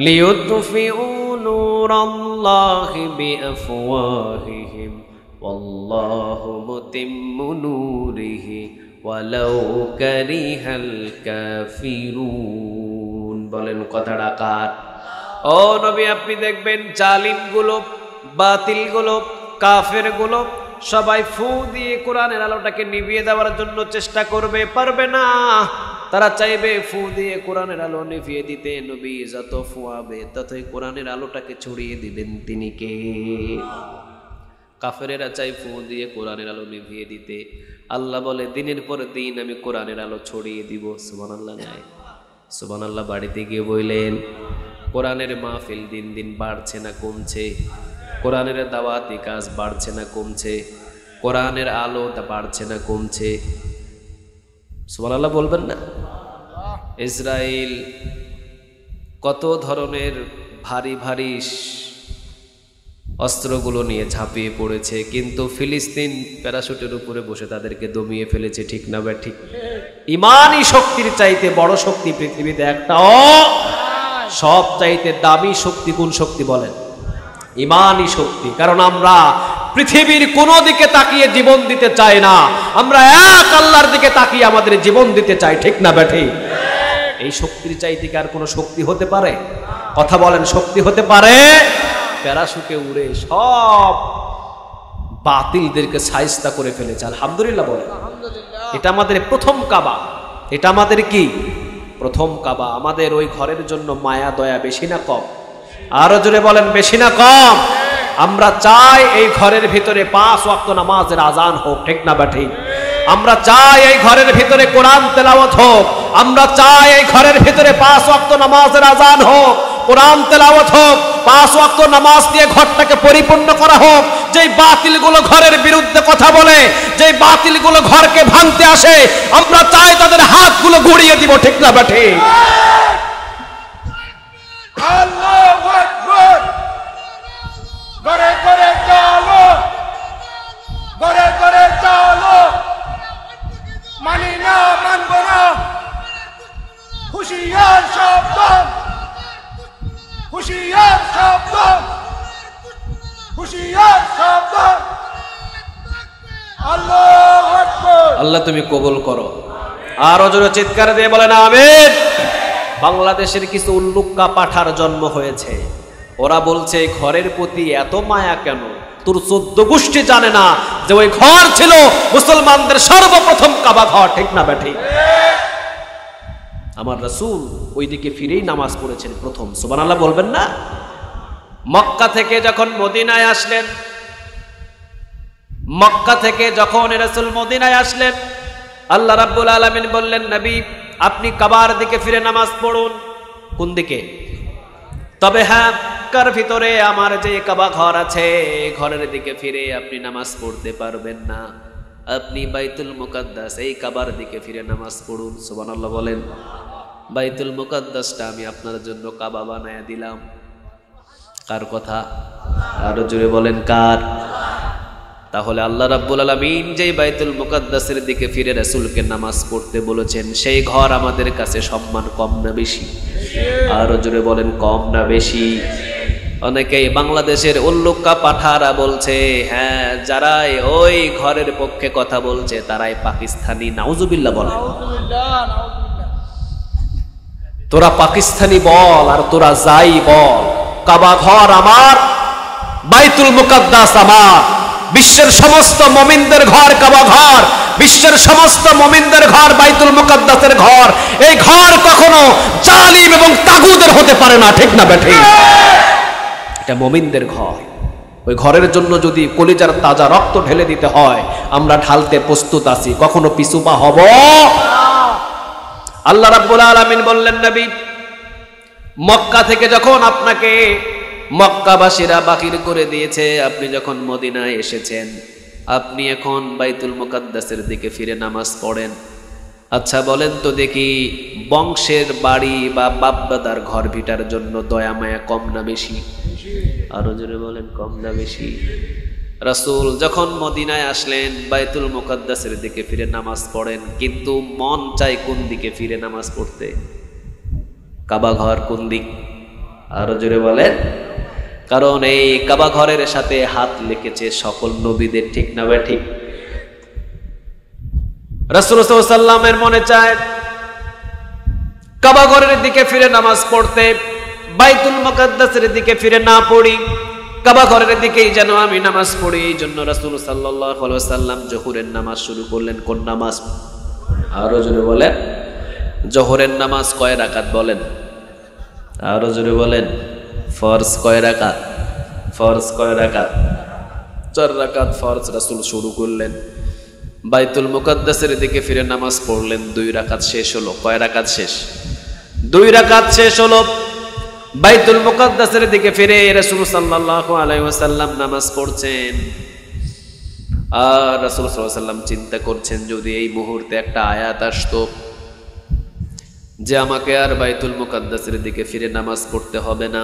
S1: লিইউতফিউ নূরাল্লাহি বিআফওয়াহিহিম ওয়াল্লাহু মুতিম্মু নূরিহি ওয়ালাউ কারিহাল কাফিরুন। বলেন কথাটা কার? ও নবী, আপনি দেখবেন জালিমগুলো, বাতিলগুলো, কাফেরগুলো সবাই ফু দিয়ে কোরআনের আলোটাকে নিভিয়ে দেওয়ার জন্য চেষ্টা করবে, পারবে না। তারা চাইবে ফু দিয়ে কোরআনের আলো নিভিয়ে দিতে। নবী যত ফুয়াবে ততই কোরআনের আলোটাকে ছড়িয়ে দিবেন তিনি কে? কাফেরেরা চাই ফু দিয়ে কোরআনের আলো নিভিয়ে দিতে। আল্লাহ বলে, দিনের পর দিন আমি কোরআনের আলো ছড়িয়ে দিব। সুবহানাল্লাহ যায়। সুবহানাল্লাহ বাড়িতে গিয়ে বললেন, কোরআনের মাহফিল দিন দিন বাড়ছে না কমছে? কোরআনের দাওয়াতি কাজ বাড়ছে না কমছে? কোরআনের আলো বাড়ছে না কমছে? সুবহানাল্লাহ বলবেন না? ইসরায়েল কত ধরনের ভারী ভারী অস্ত্রগুলো নিয়ে ঝাঁপিয়ে পড়েছে, কিন্তু ফিলিস্তিন প্যারাশুটের উপরে বসে তাদেরকে দমিয়ে ফেলেছে। ঠিক না বা ঠিক? ইমানই শক্তির চাইতে বড় শক্তি পৃথিবীতে একটাও, সব চাইতে দামি শক্তি কোন শক্তি বলেন? ইমানই শক্তি। কারণ আমরা পৃথিবীর কোন দিকে তাকিয়ে জীবন দিতে চাই না, আমরা এক আল্লাহর দিকে তাকিয়ে আমাদের জীবন দিতে চাই। ঠিক না বা ঠিক? এই শক্তির চাইতে কি আর কোনো শক্তি হতে পারে? কথা বলেন, শক্তি হতে পারে? প্যারাশুটে উড়ে সব বাতিলদেরকে শায়েস্তা করে ফেলেছে। আলহামদুলিল্লাহ বলে। এটা আমাদের প্রথম কাবা। এটা আমাদের কি প্রথম কাবা। আমাদের ওই ঘরের জন্য মায়া দয়া বেশি না কম? আরো জোরে বলেন, বেশি না কম? আমরা চাই এই ঘরের ভিতরে 5 ওয়াক্ত নামাজের আজান হোক, ঠিক না বা ঠিক? আমরা চাই এই ঘরের ভিতরে কোরআন তেলাওয়াত হোক। আমরা চাই এই ঘরের ভিতরে 5 ওয়াক্ত নামাজের আজান হোক, কোরআন তেলাওয়াত হোক, 5 ওয়াক্ত নামাজ দিয়ে ঘরটাকে পরিপূর্ণ করা হোক। যেই বাতিলগুলো ঘরের বিরুদ্ধে কথা বলে, যেই বাতিলগুলো ঘরকে ভাঙতে আসে, আমরা চাই তাদের হাতগুলো ঘুরিয়ে দিব, ঠিক না বা ঠিক?
S2: আল্লাহু আকবার। ঘরে ঘরে চলো, ঘরে ঘরে চলো, মানি না মানব না, হুশিয়ার সাবধান, হুশিয়ার সাবধান, হুশিয়ার সাবধান। আল্লাহু আকবার।
S1: আল্লাহ তুমি কবুল করো। আরো জোরে চিৎকার দিয়ে বলেন আমিন। বাংলাদেশের কিছু উল্লুক্কা পাঠার জন্ম হয়েছে। ওরা বলছে ঘরের প্রতি এত মায়া কেন? তোর 14 গোষ্ঠী জানে না যে ওই ঘর ছিল মুসলমানদের সর্বপ্রথম কাবা ঘর, ঠিক না বেঠি? আমার রাসূল ওইদিকে ফিরেই নামাজ পড়েছেন প্রথম। সুবহানাল্লাহ বলবেন না? মক্কা থেকে যখন মদিনায় আসলেন, মক্কা থেকে যখন রাসূল মদিনায় আসলেন, আল্লাহ রাব্বুল আলামিন বললেন, নবী আপনি কাবার দিকে ফিরে নামাজ পড়ুন। কোন দিকে? তবে হ্যাঁ, কার ভিতরে আমার যে কাবা ঘর আছে, ঘরের দিকে ফিরে আপনি নামাজ পড়তে পারবেন না। আপনি বাইতুল মুকাদ্দাস, এই কাবার দিকে ফিরে নামাজ পড়ুন। সুবহানাল্লাহ বলেন। বাইতুল মুকাদ্দাসটা আমি আপনার জন্য কাবা বানায়া দিলাম। কার কথা? আরো জোরে বলেন, কার? তাহলে আল্লাহ রাব্বুল আলামিন যেই বাইতুল মুকাদ্দাসের দিকে ফিরে রাসূলকে নামাজ পড়তে বলেছেন, সেই ঘর আমাদের কাছে সম্মান কম না বেশি? আরো জোরে বলেন, কম না বেশি? অনেকেই বাংলাদেশের উল্লুক্কা পাঠারা বলছে, হ্যাঁ যারা ওই ঘরের পক্ষে কথা বলছে তারাই পাকিস্তানি। নাউজুবিল্লাহ বলে। তোরা পাকিস্তানি বল আর তোরা যাই বল, কাবা ঘর আমার, বাইতুল মুকাদ্দাস আমার। বিশ্বের সমস্ত মুমিনদের ঘর কাবা ঘর, বিশ্বের সমস্ত মুমিনদের ঘর বাইতুল মুকাদ্দাসের ঘর। এই ঘর কখনো জালিম এবং তাগুদের হতে পারে না, ঠিক না বেঠি? এটা মুমিনদের ঘর। ওই ঘরের জন্য যদি কলিজার তাজা রক্ত ঢেলে দিতে হয়, আমরা ঢালতে প্রস্তুত আছি, কখনো পিছু পা হব। আল্লাহ রাব্বুল আলামিন বললেন, নবী মক্কা থেকে যখন আপনাকে মক্কাবাসীরা বাকির করে দিয়েছে, আপনি যখন মদিনায় এসেছেন, আপনি এখন বাইতুল মুকাদ্দাসের দিকে ফিরে নামাজ পড়েন। আচ্ছা বলেন তো দেখি, বংশের বাড়ি বা বাপদাদার ঘর ভিটার জন্য দয়া মায়া কম না বেশি? আরো জোরে বলেন, কম না বেশি? রাসূল যখন মদিনায় আসলেন, বাইতুল মুকাদ্দাসের দিকে ফিরে নামাজ পড়েন, কিন্তু মন চায় কোন দিকে ফিরে নামাজ পড়তে? কাবা ঘর কোন দিক? আরো জোরে বলেন। কারণ এই কাবা ঘরের সাথে হাত লেগেছে সকল নবীদের, ঠিক না ভাই? ঠিক। রাসূল সাল্লাল্লাহু আলাইহি ওয়াসাল্লামের মনে চায় কাবা ঘরের দিকে ফিরে নামাজ পড়তে, বাইতুল মুকাদ্দাসের দিকে ফিরে না পড়ি, কাবা ঘরের দিকেই যেন আমি নামাজ পড়ি। এই জন্য রাসূল সাল্লাল্লাহু আলাইহি ওয়াসাল্লাম জোহরের নামাজ শুরু করলেন। কোন নামাজ? আরো জোরে বলেন। জোহরের নামাজ কয় রাকাত বলেন? আরো জোরে বলেন। ফরজ কয় রাকাত? ফরজ কয় রাকাত? 4 রাকাত ফরজ রাসূল শুরু করলেন। বাইতুল মুকাদ্দাসের দিকে ফিরে নামাজ পড়লেন, 2 রাকাত শেষ হলো। কয় রাকাত শেষ? 2 রাকাত শেষ হলো। বাইতুল মুকাদ্দাসের দিকে ফিরে রাসূল সাল্লাল্লাহু আলাইহি ওয়াসাল্লাম নামাজ পড়ছেন। আর রাসূল সাল্লাল্লাহু আলাইহি ওয়াসাল্লাম চিন্তা করছেন, যদি এই মুহূর্তে একটা আয়াত আসতো যে আমাকে আর বাইতুল মুকাদ্দাসের দিকে ফিরে নামাজ পড়তে হবে না,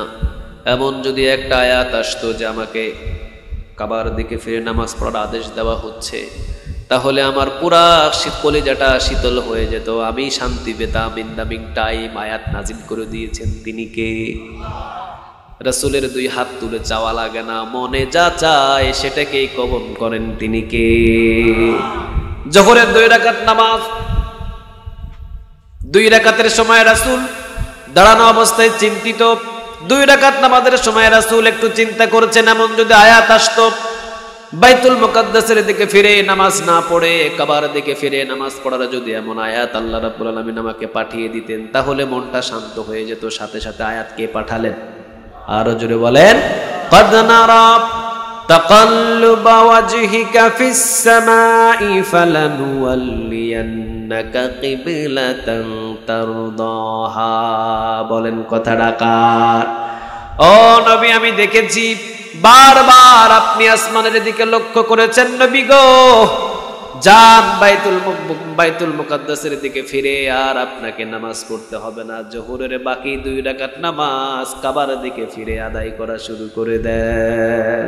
S1: এমন যদি একটা আয়াত আসতো যে আমাকে কাবার দিকে ফিরে নামাজ পড়ার আদেশ দেওয়া হচ্ছে, তাহলে আমার পুরা কলিজাটা শীতল হয়ে যেত, আমি শান্তি পেতাম। ইন দ্য মিন টাইম আয়াত নাজিল করে দিয়েছেন তিনি কে? রাসূলের 2 হাত তুলে চাওয়া লাগে না, মনে যা চায় সেটাকেই কবুল করেন তিনি কে? জোহরের 2 রাকাত নামাজ, 2 রাকাতের সময় রাসূল দাঁড়ানো অবস্থায় চিন্তিত 2 রাকাত নামাজের সময় রাসূল একটু চিন্তা করেছেন, এমন যদি আয়াত আসতো বাইতুল মুকাদ্দাসের দিকে ফিরে নামাজ না পড়ে কাবার দিকে ফিরে নামাজ পড়ার যদি এমন আয়াত আল্লাহ রাব্বুল আলামিন আমাকে পাঠিয়ে দিতেন, তাহলে মনটা শান্ত হয়ে যেত। সাথে সাথে আয়াত কে পাঠালেন? আরো জোরে বলেন, قد نرى تقلب وجهك في السماء فلنولينك قبلة ترضاها। বলেন কথাটা কার? ও নবী, আমি দেখেছি বারবার আপনি আসমানের দিকে লক্ষ্য করেছেন নবী গো। যান বাইতুল মুকাদ্দাসের দিকে ফিরে, আর আপনাকে নামাজ পড়তে হবে না। জোহরের বাকি 2 রাকাত নামাজ কাবার দিকে ফিরে আদায় করা শুরু করে দেন।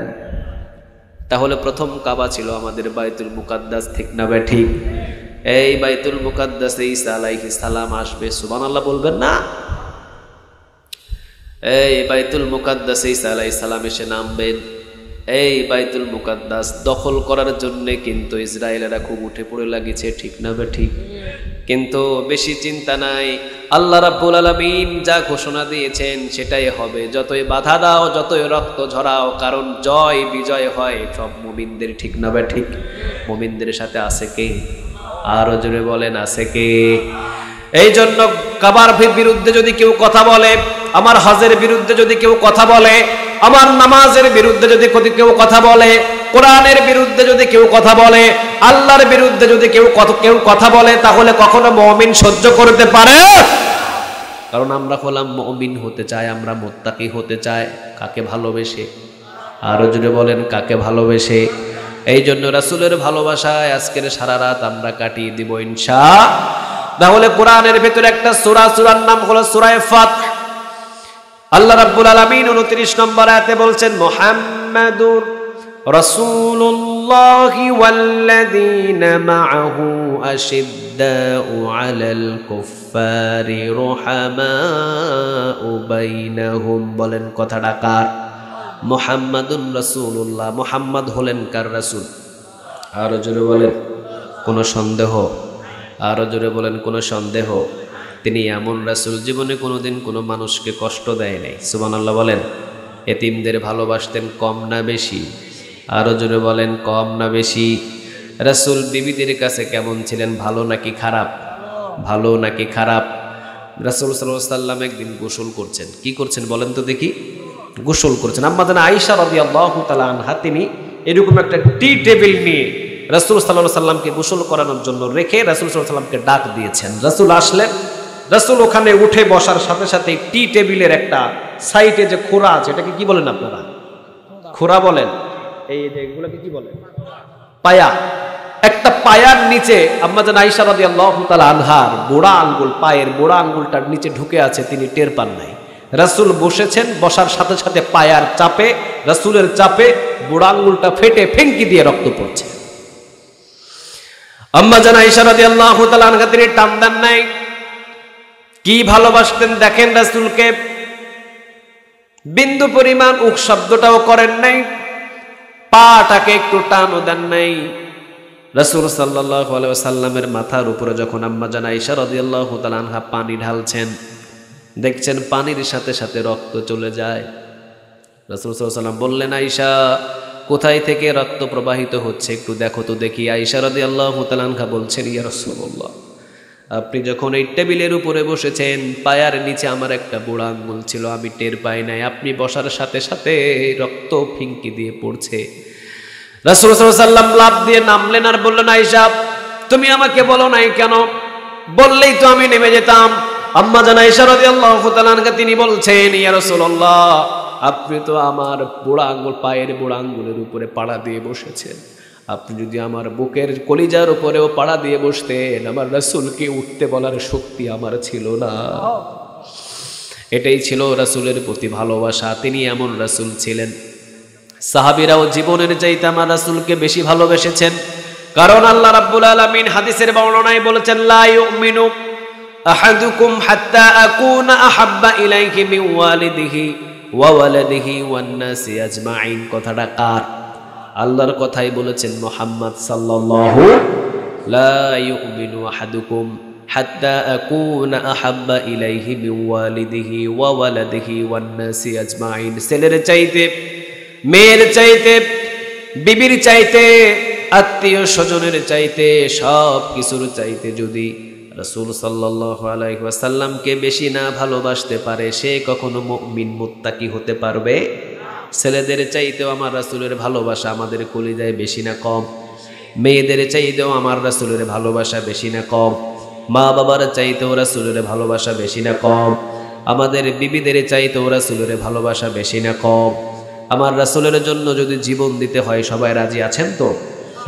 S1: তাহলে প্রথম কাবা ছিল আমাদের বাইতুল মুকাদ্দাস, ঠিক না ঠিক? এই বাইতুল মুকাদ্দাসে ঈসা আলাইহিস সালাম আসবে, সুবহানাল্লাহ বলবেন না? এই বাইতুল মুকাদ্দাসে ঈসা আলাইহিস সালাম এসে নামবেন। এই বাইতুল মুকাদ্দাস দখল করার জন্য কিন্তু ইসরায়েলেরা খুব উঠে পড়ে লাগিয়েছে, ঠিক না ঠিক? কিন্তু বেশি চিন্তা নাই, আল্লাহ রাব্বুল আলামিন যা ঘোষণা দিয়েছেন সেটাই হবে। যতই বাধা দাও, যতই রক্ত ঝরাও, কারণ জয় বিজয় হয় সব মুমিনদের, ঠিক না ঠিক? মুমিনদের সাথে আছে কে? আরো জোরে বলেন, আছে কে? এই জন্য কাবার বিরুদ্ধে যদি কেউ কথা বলে, আমার হজের বিরুদ্ধে যদি কেউ কথা বলে, আমার নামাজের বিরুদ্ধে যদি কেউ কথা বলে, কোরআনের বিরুদ্ধে যদি কেউ কথা বলে, আল্লাহর বিরুদ্ধে যদি কেউ কথা বলে, তাহলে কখনো মুমিন সহ্য করতে পারে? কারণ আমরা হলাম মুমিন হতে চাই, আমরা মুত্তাকি হতে চাই। কাকে ভালোবেসে? আরো জোরে বলেন, কাকে ভালোবেসে? এই জন্য রাসূলের ভালোবাসায় আজকের সারা রাত আমরা কাটিয়ে দিব ইনশাআল্লাহ। তাহলে কোরআনের ভিতরে একটা সূরার নাম হলো সূরা ফাত। আল্লাহ রাব্বুল আলামিন 29 নম্বর আয়াতে বলছেন, মুহাম্মাদুর রাসূলুল্লাহি ওয়াল্লাযীনা মাআহু আশিদ্দাউ আলাল কুফফারি রুহামাউ বাইনাহুম। বলেন কথাটা কার? মুহাম্মাদুর রাসূলুল্লাহ। মুহাম্মদ হলেন কার রাসূল? আরো জোরে বলেন, কোনো সন্দেহ? আরো জোরে বলেন, কোনো সন্দেহ? তিনি এমন রাসূল জীবনে কোনোদিন কোনো মানুষকে কষ্ট দেয় নাই। সুবহানাল্লাহ বলেন। এতিমদের ভালোবাসতেন, কম না বেশি? আরো জোরে বলেন, কম না বেশি? রাসূল বিবিদের কাছে কেমন ছিলেন, ভালো নাকি খারাপ? ভালো নাকি খারাপ? রাসূল সাল্লাল্লাহু আলাইহি ওয়াসাল্লাম একদিন গোসল করছেন। কি করছেন বলেন তো দেখি? গোসল করছেন। আম্মা জানা আয়েশা রাদিয়াল্লাহু তাআলা আনহা তিনি এরকম একটা টি টেবিল নিয়ে রাসূল সাল্লাল্লাহু আলাইহি ওয়াসাল্লামকে গোসল করানোর জন্য রেখে রাসূল সাল্লাল্লাহু আলাইহি ওয়াসাল্লামকে ডাক দিয়েছেন। রাসূল আসলেন। রাসূল ওখানে উঠে বসার সাথে সাথে টি টেবিলের একটা সাইডে যে খোরা আছে, এটাকে কি বলেন আপনারা? খোরা বলেন। এই যে এগুলোকে কি বলেন? পায়া। একটা পায়ার নিচে আম্মা জান আয়েশা রাদিয়াল্লাহু তাআলা আনহার বুড়া আঙ্গুল, পায়ের বুড়া আঙ্গুলটার নিচে ঢুকে আছে, তিনি টের পান নাই। রাসূল বসেছেন, বসার সাথে সাথে পায়ার চাপে, রাসূলের চাপে বুড়া আঙ্গুলটা ফেটে ফেঙ্কি দিয়ে রক্ত পড়ছে। আম্মা জান আয়েশা রাদিয়াল্লাহু তাআলা আনহা তিনি টান দেন নাই। কি ভালোবাসতেন দেখেন রাসূলকে, বিন্দু পরিমাণ উক শব্দটাও করেন নাই, পাটাকে একটু টানও দেন নাই। রাসূল সাল্লাল্লাহু আলাইহি ওয়াসাল্লামের মাথার উপরে যখন আম্মা জান আয়েশা রাদিয়াল্লাহু তাআলা আনহা পানি ঢালছেন, দেখছেন পানির সাথে সাথে রক্ত চলে যায়। রাসূল সাল্লাল্লাহু আলাইহি ওয়াসাল্লাম বললেন, আয়েশা কোথায় থেকে রক্ত প্রবাহিত হচ্ছে একটু দেখো তো দেখি। আয়েশা রাদিয়াল্লাহু তাআলা আনহা বলছেন, ইয়া রাসূলুল্লাহ, আপনি যখন এই টেবিলের উপরে বসেছেন, পায়ার নিচে আমার একটা বুড়া আঙ্গুল ছিল, আমি টের পাই নাই, আপনি বসার সাথে সাথে রক্ত ফিঙ্কি দিয়ে পড়ছে। রাসূল সাল্লাল্লাহু আলাইহি ওয়াসাল্লাম লাফ দিয়ে নামলেন আর বললেন, আয়েশা তুমি আমাকে বলো নাই কেন? বললেই তো আমি নেমে যেতাম। আম্মা জান আয়েশা রাদিয়াল্লাহু তাআলা আনহা তিনি বলছেন, ইয়া রাসূলুল্লাহ, আপনি তো আমার বুড়া আঙ্গুল, পায়ের বুড়া আঙ্গুলের উপরে পাড়া দিয়ে বসেছেন, আপনি যদি আমার বুকের কলিজার উপরেও পাড়া দিয়ে বসতেন, আমার রাসূলকে উঠতে বলার শক্তি আমার ছিল না। এটাই ছিল রাসূলের প্রতি ভালোবাসা। তিনি এমন রাসূল ছিলেন, সাহাবীরাও জীবনের চাইতে আমার রাসূলকে বেশি ভালোবেসেছেন। কারণ আল্লাহ রাব্বুল আলামিন হাদিসের বর্ণনায় বলেছেন, লা ইউমিনু আহাদুকুম হাত্তা আকুনা আহাব্বা ইলাইহি মিন ওয়ালিদিহি ওয়া ওয়ালাদিহি ওয়ান নাসি আজমাইন। কথাটা কার? আল্লাহর কথাই বলেছেন মুহাম্মদ সাল্লাল্লাহু, লা ইউমিনু আহাদুকুম হাত্তা আকুনা আহাব্বা ইলাইহি মিন ওয়ালিদিহি ওয়া ওয়ালাদিহি ওয়ান নাসি আজমাইন। ছেলের চাইতে, মেয়ের চাইতে, বিবির চাইতে, আত্মীয় স্বজনের চাইতে, সব কিছুর চাইতে যদি রাসূল সাল্লাল্লাহু আলাইহি ওয়াসাল্লামকে বেশি না ভালোবাসতে পারে, সে কখনো মুমিন মুত্তাকি হতে পারবে? ছেলেদের চাইতেও আমার রাসূলের ভালোবাসা আমাদের কলিজায় বেশি না কম? মেয়েদের চাইতেও আমার রাসূলের ভালোবাসা বেশি না কম? মা বাবার চাইতেও রাসূলের ভালোবাসা বেশি না কম? আমাদের বিবিদের চাইতেও রাসূলের ভালোবাসা বেশি না কম? আমার রাসূলের জন্য যদি জীবন দিতে হয়, সবাই রাজি আছেন তো?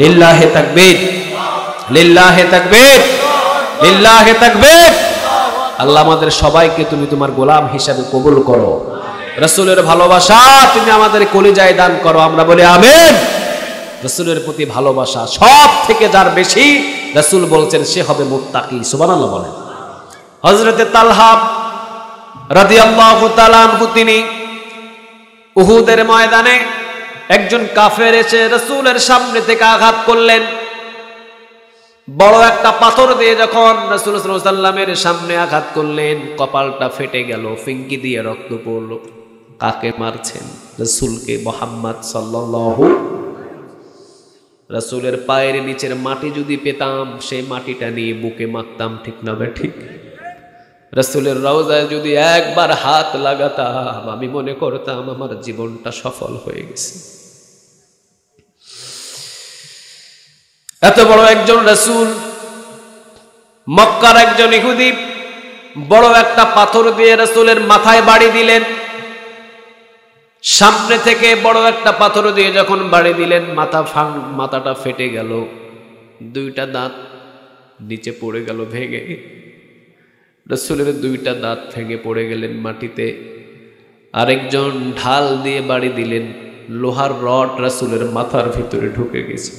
S1: লিল্লাহি তাকবীর, লিল্লাহি তাকবীর, লিল্লাহি তাকবীর। আল্লাহ আমাদের সবাইকে তুমি তোমার গোলাম হিসাবে কবুল করো। রাসূলের ভালোবাসা তুমি আমাদের কলিজায় দান করো। আমরা বলি আমিন। রাসূলের প্রতি ভালোবাসা সব থেকে যার বেশি, রাসূল বলছেন সে হবে মুত্তাকি। সুবহানাল্লাহ বলেন। হযরতে তালহা রাদিয়াল্লাহু তাআলা আনহু তিনি উহুদের ময়দানে একজন কাফের এসে রাসূলের সামনে থেকে আঘাত করলেন। বড় একটা পাথর দিয়ে যখন রাসূল সাল্লাল্লাহু আলাইহি ওয়াসাল্লামের সামনে আঘাত করলেন, কপালটা ফেটে গেল, ফিঙ্কি দিয়ে রক্ত পড়ল। কাকে মারছেন? রাসূলকে, মুহাম্মদ সাল্লাল্লাহু। রাসূলের পায়ের নিচের মাটি যদি পেতাম, সেই মাটিটা নিয়ে বুকে মাখতাম, ঠিক না ঠিক? রাসূলের রওজায় যদি একবার হাত লাগাতাম, আমি মনে করতাম আমার জীবনটা সফল হয়ে গেছে। এত বড় একজন রাসূল, মক্কার একজন ইহুদি বড় একটা পাথর দিয়ে রাসূলের মাথায় বাড়ি দিলেন। সামনে থেকে বড় একটা পাথর দিয়ে যখন বাড়ি দিলেন, মাথাটা ফেটে গেল, দুইটা দাঁত নিচে পড়ে গেল ভেঙে। রাসূলের দুইটা দাঁত ভেঙে পড়ে গেলেন মাটিতে। আরেকজন ঢাল দিয়ে বাড়ি দিলেন, লোহার রড রাসূলের মাথার ভিতরে ঢুকে গেছে।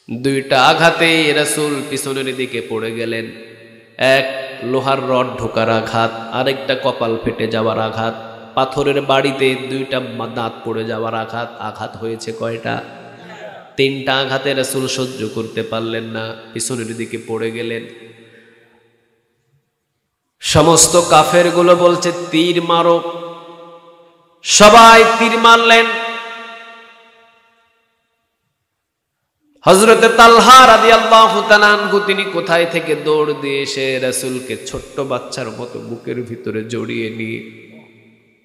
S1: দুইটা আঘাতে রাসূল পিছনের দিকে পড়ে গেলেন। এক লোহার রড ঢোকার আঘাত, আরেকটা কপাল ফেটে যাওয়ার আঘাত, পাথরের বাড়িতে দুইটা দাঁত পড়ে যাওয়ার আঘাত। আঘাত হয়েছে কয়টা? তিনটা আঘাতে রাসূল সহ্য করতে পারলেন না, পিছনের দিকে পড়ে গেলেন। সমস্ত কাফেরগুলো বলছে তীর মারো, সবাই তীর মারলেন। হযরতে তালহা রাদিয়াল্লাহু তাআলা আনহু তিনি কোথায় থেকে দৌড় দিয়ে এসে রাসূলকে ছোট্ট বাচ্চার মতো বুকের ভিতরে জড়িয়ে নিয়ে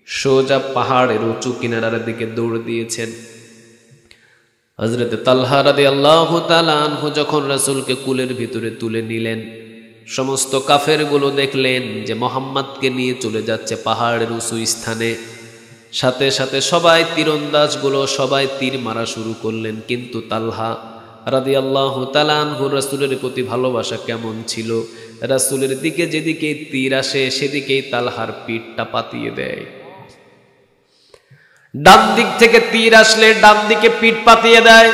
S1: সোজা পাহাড়ের উঁচু কিনারার দিকে দৌড় দিয়েছেন। হযরতে তালহা রাদিয়াল্লাহু তাআলা আনহু যখন রাসূলকে কুলের ভিতরে তুলে নিলেন, সমস্ত কাফেরগুলো দেখলেন যে মুহাম্মদকে নিয়ে চলে যাচ্ছে পাহাড়ের উঁচু স্থানে। সাথে সাথে সবাই তীরন্দাজগুলো সবাই তীর মারা শুরু করলেন। কিন্তু তালহা রাদিয়াল্লাহু তাআলা আনহু রাসূলের প্রতি ভালোবাসা কেমন ছিল, রাসূলের দিকে যেদিকে তীর আসে সেদিকেই তালহার পিঠটা পাতিয়ে দেয়। ডান দিক থেকে তীর আসলে ডান দিকে পিঠ পাতিয়ে দেয়,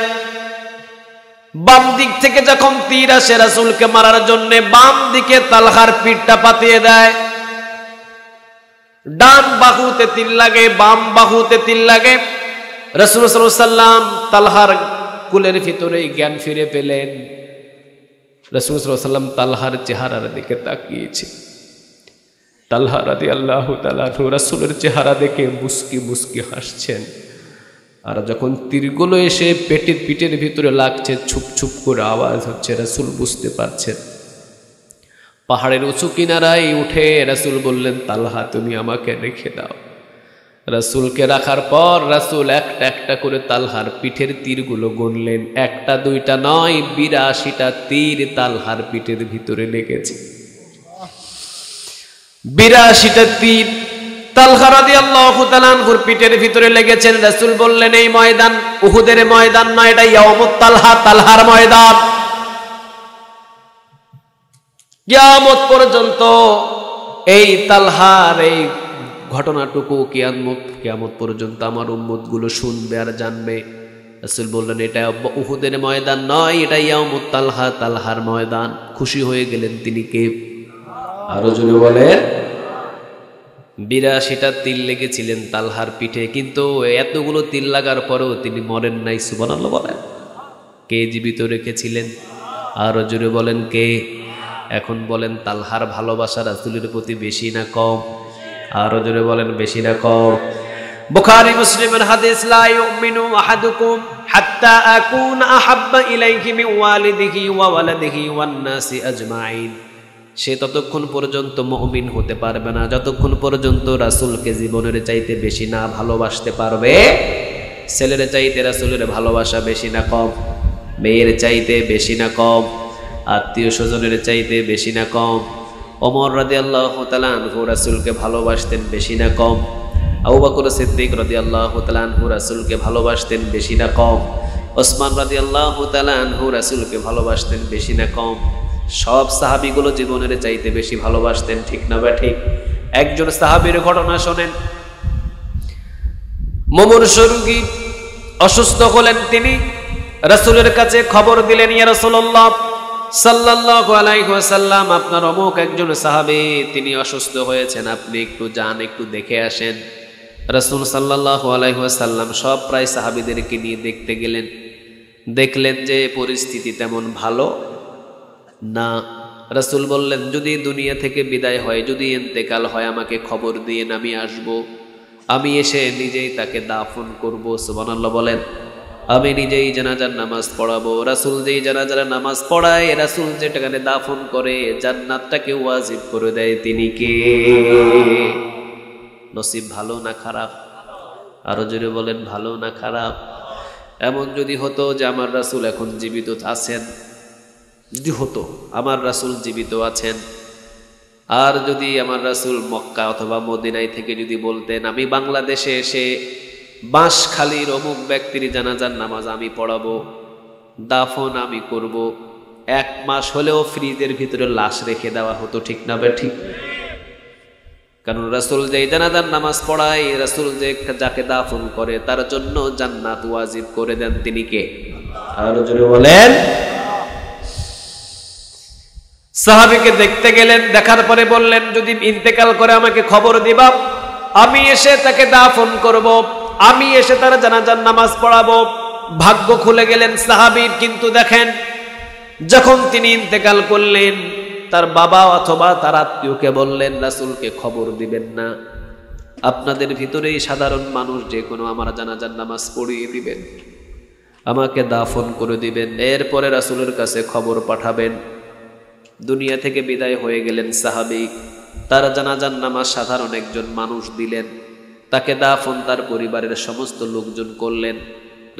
S1: বাম দিক থেকে যখন তীর আসে রাসূলকে মারার জন্য বাম দিকে তালহার পিঠটা পাতিয়ে দেয়। ডান বাহুতে তীর লাগে, বাম বাহুতে তীর লাগে। রাসূল সাল্লাল্লাহু আলাইহি ওয়াসাল্লাম তালহার কুলের ভিতরে জ্ঞান ফিরে পেলেন। রাসূল সাল্লাল্লাহু আলাইহি ওয়াসাল্লাম তালহার চেহারার দিকে তাকিয়েছে। তালহা রাদিয়াল্লাহু তাআলা রাসূলের চেহারা দেখে মুস্কি মুস্কি হাসছেন। আর যখন তীরগুলো এসে পিঠের ভিতরে লাগছে, ছুপ ছুপ করে আওয়াজ হচ্ছে, রাসূল বুঝতে পারছেন। পাহাড়ের উঁচু কিনারায় উঠে রাসূল বললেন, তালহা তুমি আমাকে রেখে দাও। রাসূলকে রাখার পর রাসূল একটা একটা করে তালহার পিঠের তীরগুলো গুনলেন। একটা দুইটা নয়, ৮২টা তীর তালহার পিঠের ভিতরে লেগেছে। ৮২টা তীর তালহা রাদিয়াল্লাহু তাআলা আনহুর পিঠের ভিতরে লেগেছেন। রাসূল বললেন, এই ময়দান উহুদের ময়দান নয়, এটা ইয়াউমুত তালহা, তালহার ময়দান। কিয়ামত পর্যন্ত এই তালহার এই ঘটনাটুকু কিয়ামত পর্যন্ত আমার উম্মতগুলো শুনবে আর জানবে। রাসূল বললেন, এটা উহুদের ময়দান নয়, এটা ইয়াউমুত তালহা, তালহার ময়দান। খুশি হয়ে গেলেন তিনি। কে? আরো জোরে বলেন। ৮২টা তীর লেগেছিলেন তালহার পিঠে, কিন্তু এতগুলো তীর লাগার পরেও তিনি মরেন নাই। সুবহানাল্লাহ বলেন। কে জীবিত রেখেছিলেন? আরো জোরে বলেন কে? এখন বলেন তালহার ভালোবাসা রাসূলের প্রতি বেশি না কম? আরো জোরে বলেন বেশি না কম? বুখারী মুসলিমের হাদিস, লা ইউমিনু আহাদুকুম হাত্তা আকুনা আহাব্বা ইলাইহি মিন ওয়ালিদিহি ওয়া ওয়ালাদিহি ওয়ান নাসি আজমাইন। সে ততক্ষণ পর্যন্ত মুমিন হতে পারবে না যতক্ষণ পর্যন্ত রাসূলকে জীবনের চাইতে বেশি না ভালোবাসতে পারবে। ছেলের চাইতে রাসূলের ভালোবাসা বেশি না কম? মেয়ের চাইতে বেশি না কম? আত্মীয় স্বজনের চাইতে বেশি না কম? ওমর রাদিয়াল্লাহু তাআলা আনহু রাসূলকে ভালোবাসতেন বেশি না কম? আবু বকর সিদ্দিক রাদিয়াল্লাহু তাআলা আনহু রাসূলকে ভালোবাসতেন বেশি না কম? ওসমান রাদিয়াল্লাহু তাআলা আনহু রাসূলকে ভালোবাসতেন বেশি না কম? সব সাহাবীগুলো জীবনের চাইতে বেশি ভালোবাসতেন, ঠিক না ঠিক? একজন সাহাবীর ঘটনা শোনেন। মুমূর্ষু রোগী অসুস্থ হলেন, তিনি রাসূলের কাছে খবর দিলেন, ইয়া রাসূলুল্লাহ সাল্লাল্লাহু আলাইহি ওয়াসাল্লাম, আপনার অমুক একজন সাহাবী তিনি অসুস্থ হয়েছেন, আপনি একটু যান, একটু দেখে আসেন। রাসূল সাল্লাল্লাহু আলাইহি ওয়াসাল্লাম সব প্রায় সাহাবীদেরকে নিয়ে দেখতে গেলেন। দেখলেন যে পরিস্থিতি তেমন ভালো না। রাসূল বললেন, যদি দুনিয়া থেকে বিদায় হয়, যদি ইন্তেকাল হয়, আমাকে খবর দিয়েন, আমি আসব, আমি এসে নিজেই তাকে দাফন করব। সুবহানাল্লাহ বলেন। আমি নিজেই জানাজার নামাজ পড়াবো। রাসূল যেই জানাজার নামাজ পড়ায়, রাসূল যেটাকে দাফন করে, জান্নাতটাকে ওয়াজিব করে দেয়, তিনি কে? নসিব ভালো না খারাপ? আরো জোরে বলেন, ভালো না খারাপ? এমন যদি হতো যে আমার রাসূল এখন জীবিত আছেন, যদি হতো আমার রাসূল জীবিত আছেন, আর যদি আমার রাসূল মক্কা অথবা মদিনায় থেকে যদি বলতেন, আমি বাংলাদেশে এসে বাঁশখালীর অমুক ব্যক্তির জানাজার নামাজ আমি পড়াবো, দাফন আমি করব, 1 মাস হলেও ফ্রিজের ভিতরে লাশ রেখে দেওয়া হতো, ঠিক না ঠিক? কারণ রাসূল যে জানাজার নামাজ পড়ায়, রাসূল যে যাকে দাফন করে, তার জন্য জান্নাত ওয়াজিব করে দেন, তিনি কে? আর জোরে বলেন। সাহাবীকে দেখতে গেলেন, দেখার পরে বললেন, যদি ইন্তেকাল করে আমাকে খবর দিবা, আমি এসে তাকে দাফন করব, আমি এসে তার জানাজার নামাজ পড়াবো। ভাগ্য খুলে গেলেন সাহাবীর। কিন্তু দেখেন, যখন তিনি ইন্তেকাল করলেন, তার বাবা অথবা তার আত্মীয়কে বললেন, রাসূলকে খবর দিবেন না, আপনাদের ভিতরেই সাধারণ মানুষ যে কোনো আমার জানাজার নামাজ পড়িয়ে দিবেন, আমাকে দাফন করে দিবেন, এরপরে রাসূলের কাছে খবর পাঠাবেন। দুনিয়া থেকে বিদায় হয়ে গেলেন সাহাবী। তার জানাজার নামাজ সাধারণ একজন মানুষ দিলেন, তাকে দাফন তার পরিবারের সমস্ত লোকজন করলেন।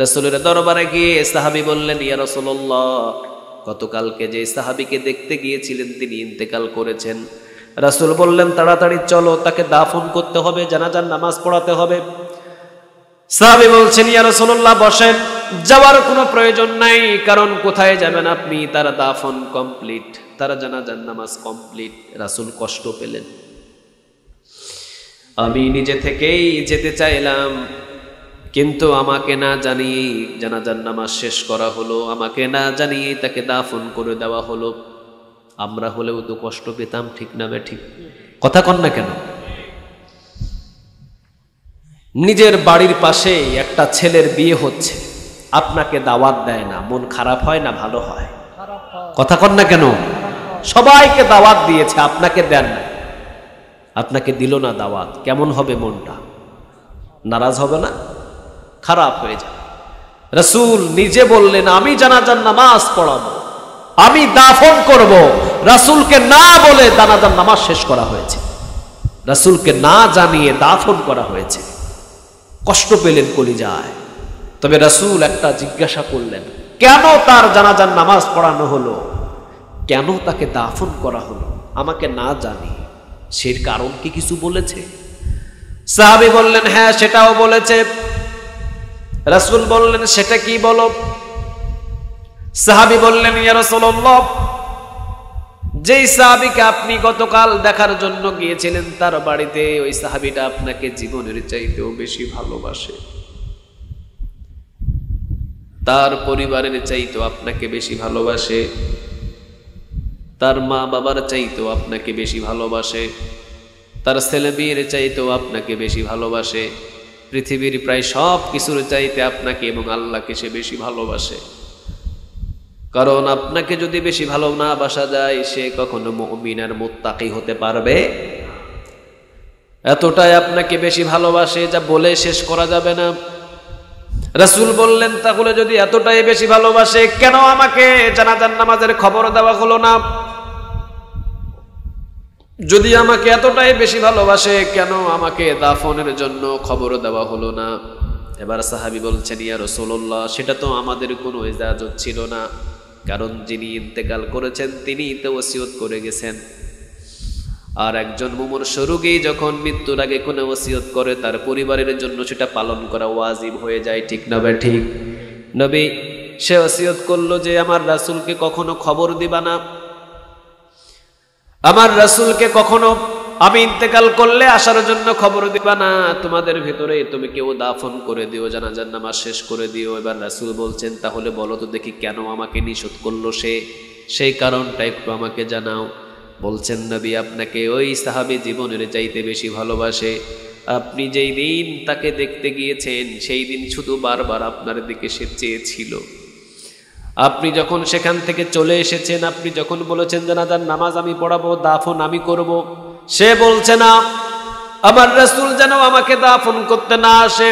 S1: রাসূলের দরবারে গিয়ে সাহাবী বললেন, ইয়া রাসূলুল্লাহ, গতকালকে যে সাহাবীকে দেখতে গিয়েছিলেন তিনি ইন্তেকাল করেছেন। রাসূল বললেন, তাড়াতাড়ি চলো, তাকে দাফন করতে হবে, জানাজার নামাজ পড়াতে হবে। সাহাবী বলছেন, ইয়া রাসূলুল্লাহ বসেন, যাওয়ার কোনো প্রয়োজন নাই, কারণ কোথায় যাবেন আপনি, তার দাফন কমপ্লিট, তার জানাজার নামাজ কমপ্লিট। রাসূল কষ্ট পেলেন। আমি নিজে থেকেই যেতে চাইলাম, কিন্তু আমাকে না জানিয়ে জানাজার নামাজ শেষ করা হলো, আমাকে না জানিয়ে তাকে দাফন করে দেওয়া হলো। আমরা হলেও তো কষ্ট পেতাম, ঠিক না ঠিক? কথা কন না কেন? নিজের বাড়ির পাশে একটা ছেলের বিয়ে হচ্ছে, আপনাকে দাওয়াত দেয় না, মন খারাপ হয় না ভালো হয়? কথা কন না কেন? সবাইকে দাওয়াত দিয়েছে, আপনাকে দেন না, আপনাকে দিল না দাওয়াত, কেমন হবে মনটা? নারাজ হবে না? খারাপ হয়ে যায়। রাসূল নিজে বললেন, আমি জানাজার নামাজ পড়াবো, আমি দাফন করব। রাসূলকে না বলে জানাজার নামাজ শেষ করা হয়েছে, রাসূলকে না জানিয়ে দাফন করা হয়েছে। কষ্ট পেলেন কলিজায়। তবে রাসূল একটা জিজ্ঞাসা করলেন, কেন তার জানাজার নামাজ পড়ানো হলো, কেন তাকে দাফন করা হলো, আমাকে না জানিয়ে? সেই কারণ কি কিছু বলেছে? সাহাবী বললেন, হ্যাঁ সেটাও বলেছে। রাসূল বললেন, সেটা কি বলো? সাহাবী বললেন, ইয়া রাসূলুল্লাহ, যেই সাহাবীকে আপনি গতকাল দেখার জন্য গিয়েছিলেন তার বাড়িতে, ওই সাহাবীটা আপনাকে জীবনের চাইতেও বেশি ভালোবাসে, তার পরিবারের চাইতেও আপনাকে বেশি ভালোবাসে, তার মা বাবার চাইতেও আপনাকে বেশি ভালোবাসে, তার ছেলে মেয়ের চাইতেও আপনাকে বেশি ভালোবাসে, পৃথিবীর প্রায় সব কিছুর চাইতে আপনাকে এবং আল্লাহকে সে বেশি ভালোবাসে। কারণ আপনাকে যদি বেশি ভালো না বাসা যায়, সে কখনো মুমিন আর মুত্তাকি হতে পারবে। এতটাই আপনাকে বেশি ভালোবাসে যা বলে শেষ করা যাবে না। রাসূল বললেন, তাহলে যদি এতটাই বেশি ভালোবাসে, কেন আমাকে জানাজার নামাজের খবর দেওয়া হলো না? যদি আমাকে এতটাই বেশি ভালোবাসে, কেন আমাকে দাফনের জন্য খবর দেওয়া হলো না? এবার সাহাবী বলছেন, ইয়া রাসূলুল্লাহ, সেটা তো আমাদের কোনো ইজাজত ছিল না, কারণ যিনি ইন্তেকাল করেছেন তিনি তো ওসিয়ত করে গেছেন। আর একজন মুমূর্ষু রোগী যখন মৃত্যুর আগে কোনো ওসিয়ত করে, তার পরিবারের জন্য সেটা পালন করা ওয়াজিব হয়ে যায়, ঠিক না ভাই? ঠিক। নবী সে ওসিয়ত করলো যে আমার রাসূলকে কখনো খবর দিবা না, আমার রাসূলকে কখনো আমি ইন্তেকাল করলে আসার জন্য খবর দিবা না, তোমাদের ভিতরে তুমি কেউ দাফন করে দিও, জানাজার নামাজ শেষ করে দিও। এবার রাসূল বলছেন, তাহলে বলো তো দেখি কেন আমাকে নিষেধ করলো সে, সেই কারণটা একটু আমাকে জানাও। বলছেন, নবী আপনাকে ওই সাহাবী জীবনের চাইতে বেশি ভালোবাসে। আপনি যেই দিন তাকে দেখতে গিয়েছেন, সেই দিন শুধু বারবার আপনার দিকে সে চেয়েছিল। আপনি যখন সেখান থেকে চলে এসেছেন, আপনি যখন বলেছেন জানাজার নামাজ আমি পড়াবো, দাফন আমি করব, সে বলছে না আমার রাসূল যেন আমাকে দাফন করতে না আসে,